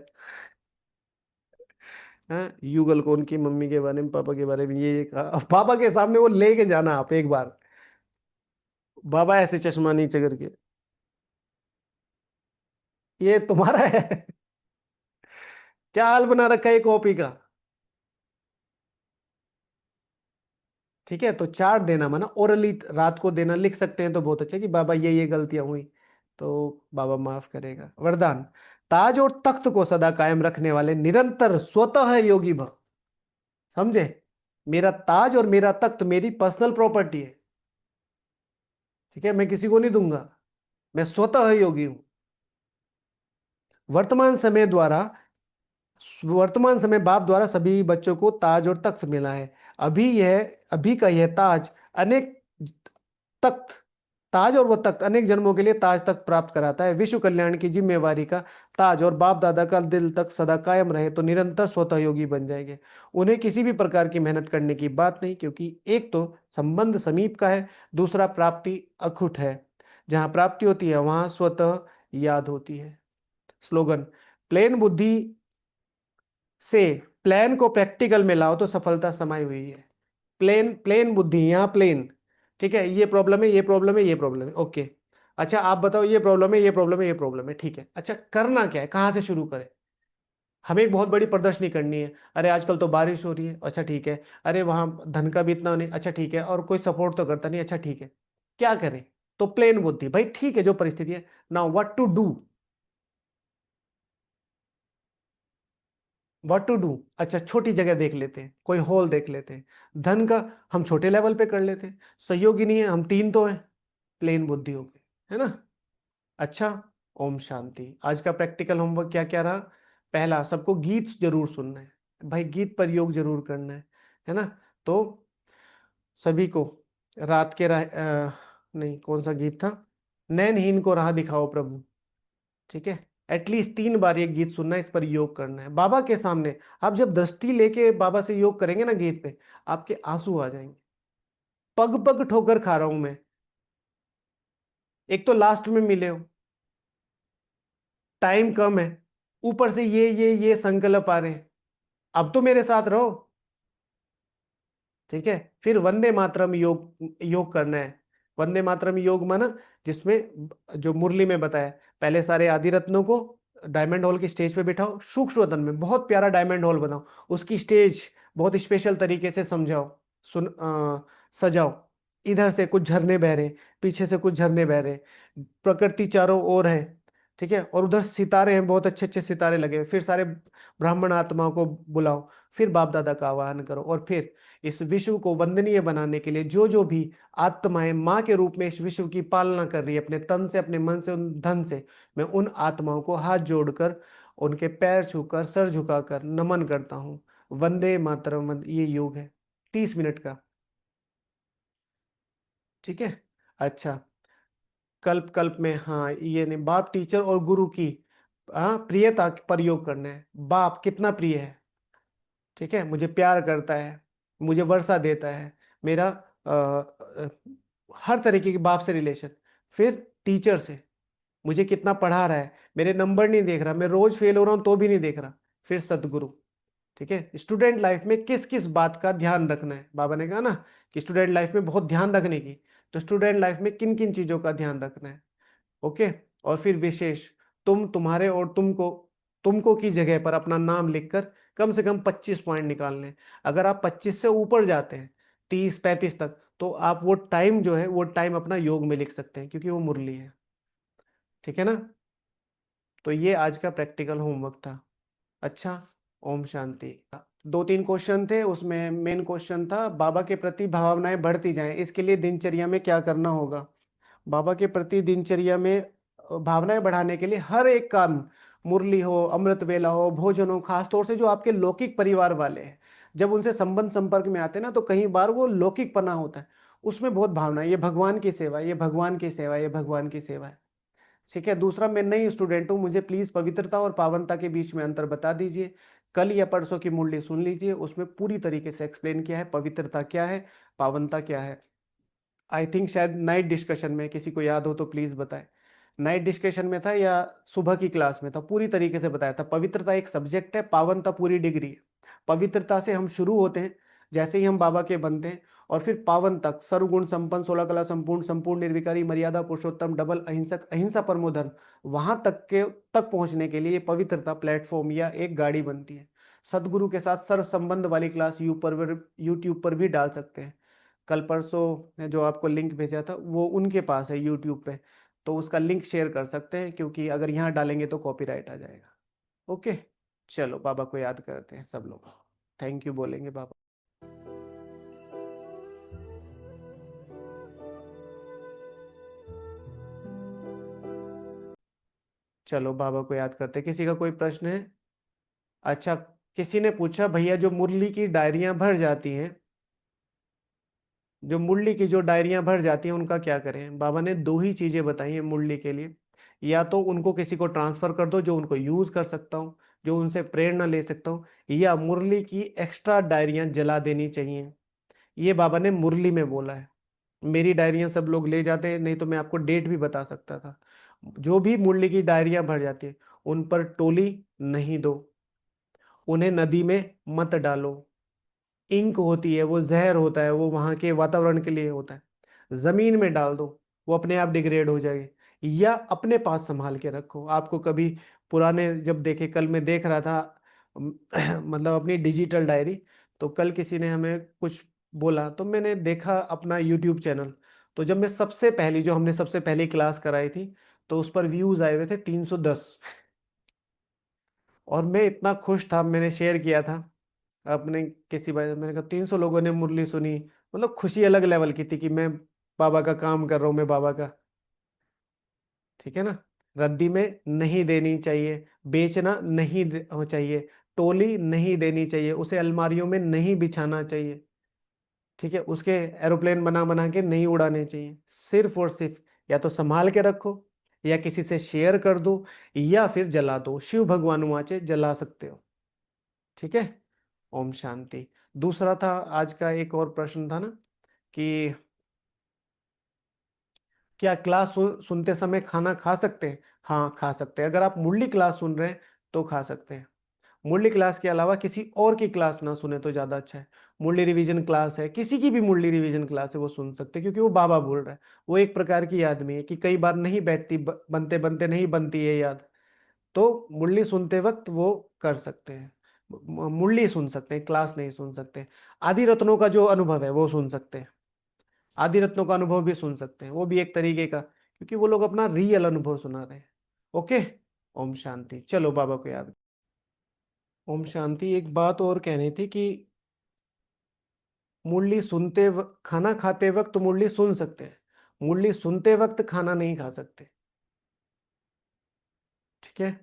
हाँ, युगल को उनकी मम्मी के बारे में, पापा के बारे में ये कहा। अब पापा के सामने वो लेके जाना आप एक बार, बाबा ऐसे चश्मा नीचे करके, ये तुम्हारा है? क्या हाल बना रखा है कॉपी का? ठीक है, तो चार्ट देना माना ओरली रात को देना, लिख सकते हैं तो बहुत अच्छा कि बाबा ये गलतियां हुई, तो बाबा माफ करेगा। वरदान, ताज और तख्त को सदा कायम रखने वाले निरंतर स्वतः योगी भव। समझे? मेरा ताज और मेरा तख्त मेरी पर्सनल प्रॉपर्टी है। ठीक है, मैं किसी को नहीं दूंगा, मैं स्वतः योगी हूं। वर्तमान समय द्वारा, वर्तमान समय बाप द्वारा सभी बच्चों को ताज और तख्त मिला है। अभी का यह ताज अनेक तख्त, ताज और वह तख्त अनेक जन्मों के लिए ताज तक प्राप्त कराता है। विश्व कल्याण की जिम्मेवारी का ताज और बाप दादा का दिल तक सदा कायम रहे तो निरंतर स्वतः योगी बन जाएंगे। उन्हें किसी भी प्रकार की मेहनत करने की बात नहीं, क्योंकि एक तो संबंध समीप का है, दूसरा प्राप्ति अखुट है। जहां प्राप्ति होती है वहां स्वतः याद होती है। स्लोगन, प्लेन बुद्धि से प्लान को प्रैक्टिकल में लाओ तो सफलता समाई हुई है। प्लेन प्लेन बुद्धि, यहाँ प्लेन। ठीक है, ये प्रॉब्लम है, ये प्रॉब्लम है, ये प्रॉब्लम है, ओके। अच्छा आप बताओ, ये प्रॉब्लम है, ये प्रॉब्लम है, ये प्रॉब्लम है, ठीक है। अच्छा करना क्या है, कहाँ से शुरू करें? हमें एक बहुत बड़ी प्रदर्शनी करनी है। अरे आजकल तो बारिश हो रही है, अच्छा ठीक है। अरे वहां धन का भी इतना नहीं, अच्छा ठीक है। और कोई सपोर्ट तो करता नहीं, अच्छा ठीक है। क्या करें? तो प्लेन बुद्धि, भाई ठीक है जो परिस्थिति है। Now what to do, what to do. अच्छा छोटी जगह देख लेते हैं, कोई हॉल देख लेते हैं। धन का हम छोटे लेवल पे कर लेते हैं, सहयोगी नहीं है, हम तीन तो हैं, प्लेन बुद्धि हो गई, है ना? अच्छा, ओम शांति। आज का प्रैक्टिकल होमवर्क क्या क्या रहा? पहला, सबको गीत जरूर सुनना है, भाई गीत पर योग जरूर करना है ना? तो सभी को रात के नहीं, कौन सा गीत था? नैनहीन को राह दिखाओ प्रभु। ठीक है, एटलीस्ट 3 बार ये गीत सुनना है, इस पर योग करना है बाबा के सामने। आप जब दृष्टि लेके बाबा से योग करेंगे ना गीत पे, आपके आंसू आ जाएंगे। पग पग ठोकर खा रहा हूं मैं, एक तो लास्ट में मिले हो, टाइम कम है, ऊपर से ये संकल्प आ रहे हैं, अब तो मेरे साथ रहो। ठीक है, फिर वंदे मातरम योग योग करना है। वंदे मातरम योग माना, जिसमें जो मुरली में बताया, पहले सारे आदि रत्नों को डायमंड हॉल की स्टेज पे बिठाओ, सूक्ष्म वतन में बहुत प्यारा डायमंड हॉल बनाओ, उसकी स्टेज बहुत स्पेशल तरीके से समझाओ, सजाओ। इधर से कुछ झरने बह रहे, पीछे से कुछ झरने बह रहे, प्रकृति चारों ओर है। ठीक है, और उधर सितारे हैं, बहुत अच्छे अच्छे सितारे लगे हुए। फिर सारे ब्राह्मण आत्माओं को बुलाओ, फिर बाप दादा का आवाहन करो, और फिर इस विश्व को वंदनीय बनाने के लिए जो जो भी आत्माएं माँ के रूप में इस विश्व की पालना कर रही है, अपने तन से, अपने मन से, उन धन से, मैं उन आत्माओं को हाथ जोड़कर, उनके पैर छूकर, सर झुकाकर नमन करता हूँ। वंदे मातरम, ये योग है 30 मिनट का। ठीक है। अच्छा, कल्प कल्प में, हाँ ये नहीं, बाप टीचर और गुरु की प्रियता पर योग करना है। बाप कितना प्रिय है, ठीक है, मुझे प्यार करता है, मुझे वर्षा देता है, मेरा हर तरीके के बाप से रिलेशन। फिर टीचर से, मुझे कितना पढ़ा रहा है, मेरे नंबर नहीं देख रहा, मैं रोज फेल हो रहा हूं तो भी नहीं देख रहा। फिर सदगुरु। ठीक है, स्टूडेंट लाइफ में किस किस बात का ध्यान रखना है, बाबा ने कहा ना कि स्टूडेंट लाइफ में बहुत ध्यान रखने की, तो स्टूडेंट लाइफ में किन किन चीजों का ध्यान रखना है। ओके। और फिर विशेष, तुम्हारे और तुमको की जगह पर अपना नाम लिखकर कम से कम 25 पॉइंट निकालने हैं। अगर आप 25 से ऊपर जाते हैं, 30 35 तक, तो आप वो टाइम जो है वो टाइम अपना योग में लिख सकते हैं, क्योंकि वो मुरली है। ठीक है ना? तो ये आज का प्रैक्टिकल होमवर्क था। अच्छा, ओम शांति। 2 3 क्वेश्चन थे, उसमें मेन क्वेश्चन था बाबा के प्रति भावनाएं बढ़ती जाएं, इसके लिए दिनचर्या में क्या करना होगा। बाबा के प्रति दिनचर्या में भावनाएं बढ़ाने के लिए हर एक काम, मुरली हो, अमृत वेला हो, भोजन हो, खास तौर से जो आपके लौकिक परिवार वाले हैं, जब उनसे संबंध संपर्क में आते हैं ना, तो कई बार वो लौकिक पना होता है, उसमें बहुत भावना है, ये भगवान की सेवा, ये भगवान की सेवा, ये भगवान की सेवा है। ठीक है। दूसरा, मैं नई स्टूडेंट हूँ, मुझे प्लीज पवित्रता और पावनता के बीच में अंतर बता दीजिए। कल या परसों की मुरली सुन लीजिए, उसमें पूरी तरीके से एक्सप्लेन किया है पवित्रता क्या है, पावनता क्या है। आई थिंक शायद नाइट डिस्कशन में, किसी को याद हो तो प्लीज बताएं। नाइट डिस्कशन में था या सुबह की क्लास में था, पूरी तरीके से बताया था। पवित्रता एक सब्जेक्ट है, पावनता पूरी डिग्री है। पवित्रता से हम शुरू होते हैं, जैसे ही हम बाबा के बनते हैं, और फिर पावन तक, सर्वगुण संपन्न, 16 कला संपूर्ण, संपूर्ण निर्विकारी, मर्यादा पुरुषोत्तम, डबल अहिंसक, अहिंसा परमो धर्म, वहां तक पहुंचने के लिए ये पवित्रता प्लेटफॉर्म या एक गाड़ी बनती है। सदगुरु के साथ सर संबंध वाली क्लास यूट्यूब पर भी डाल सकते हैं। कल परसों जो आपको लिंक भेजा था वो उनके पास है यूट्यूब पे, तो उसका लिंक शेयर कर सकते हैं, क्योंकि अगर यहाँ डालेंगे तो कॉपीराइट आ जाएगा। ओके, चलो बाबा को याद करते हैं सब लोग, थैंक यू बोलेंगे बाबा। चलो बाबा को याद करते हैं। किसी का कोई प्रश्न है? अच्छा, किसी ने पूछा भैया जो मुरली की डायरियां भर जाती हैं, जो मुरली की जो डायरियां भर जाती हैं उनका क्या करें? बाबा ने दो ही चीजें बताई हैं मुरली के लिए। या तो उनको किसी को ट्रांसफर कर दो जो उनको यूज कर सकता हूँ, जो उनसे प्रेरणा ले सकता हूँ, या मुरली की एक्स्ट्रा डायरियां जला देनी चाहिए। ये बाबा ने मुरली में बोला है। मेरी डायरियां सब लोग ले जाते हैं, नहीं तो मैं आपको डेट भी बता सकता था। जो भी मुरली की डायरियां भर जाती है उन पर टोली नहीं दो, उन्हें नदी में मत डालो। इंक होती है, वो जहर होता है, वो वहां के वातावरण के लिए होता है। जमीन में डाल दो, वो अपने आप डिग्रेड हो जाएगी। या अपने पास संभाल के रखो। आपको कभी पुराने जब देखे, कल मैं देख रहा था मतलब अपनी डिजिटल डायरी, तो कल किसी ने हमें कुछ बोला तो मैंने देखा अपना यूट्यूब चैनल। तो जब मैं सबसे पहली, जो हमने सबसे पहली क्लास कराई थी, तो उस पर व्यूज आए हुए थे 310। और मैं इतना खुश था, मैंने शेयर किया था अपने किसी भाई, मैंने कहा 300 लोगों ने मुरली सुनी। मतलब खुशी अलग लेवल की थी कि मैं बाबा का काम कर रहा हूँ, मैं बाबा का। ठीक है ना? रद्दी में नहीं देनी चाहिए, बेचना नहीं चाहिए, टोली नहीं देनी चाहिए, उसे अलमारियों में नहीं बिछाना चाहिए। ठीक है, उसके एरोप्लेन बना बना के नहीं उड़ाने चाहिए। सिर्फ और सिर्फ या तो संभाल के रखो, या किसी से शेयर कर दो, या फिर जला दो। शिव भगवान वाचे जला सकते हो। ठीक है, ओम शांति। दूसरा था आज का एक और प्रश्न था ना, कि क्या क्लास सुनते समय खाना खा सकते हैं? हाँ, खा सकते हैं। अगर आप मुरली क्लास सुन रहे हैं तो खा सकते हैं। मुरली क्लास के अलावा किसी और की क्लास ना सुने तो ज्यादा अच्छा है। मुरली रिवीजन क्लास है, किसी की भी मुरली रिवीजन क्लास है, वो सुन सकते हैं, क्योंकि वो बाबा बोल रहा है। वो एक प्रकार की याद में है कि कई बार नहीं बैठती, बनते बनते नहीं बनती है याद। तो मुरली सुनते वक्त वो कर सकते हैं, मुरली सुन सकते हैं, क्लास नहीं सुन सकते। आदि रत्नों का जो अनुभव है वो सुन सकते हैं। आदि रत्नों का अनुभव भी सुन सकते हैं, वो भी एक तरीके का, क्योंकि वो लोग अपना रियल अनुभव सुना रहे हैं। ओके, ओम शांति। चलो बाबा को याद। ओम शांति। एक बात और कहनी थी कि मुरली खाना खाते वक्त मुरली सुन सकते हैं, मुरली सुनते वक्त खाना नहीं खा सकते। ठीक है?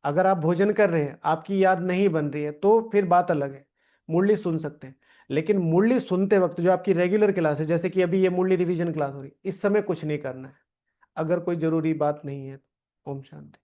अगर आप भोजन कर रहे हैं, आपकी याद नहीं बन रही है, तो फिर बात अलग है, मुरली सुन सकते हैं। लेकिन मुरली सुनते वक्त जो आपकी रेगुलर क्लास है, जैसे कि अभी ये मुरली रिवीजन क्लास हो रही है, इस समय कुछ नहीं करना है, अगर कोई जरूरी बात नहीं है। ओम शांति।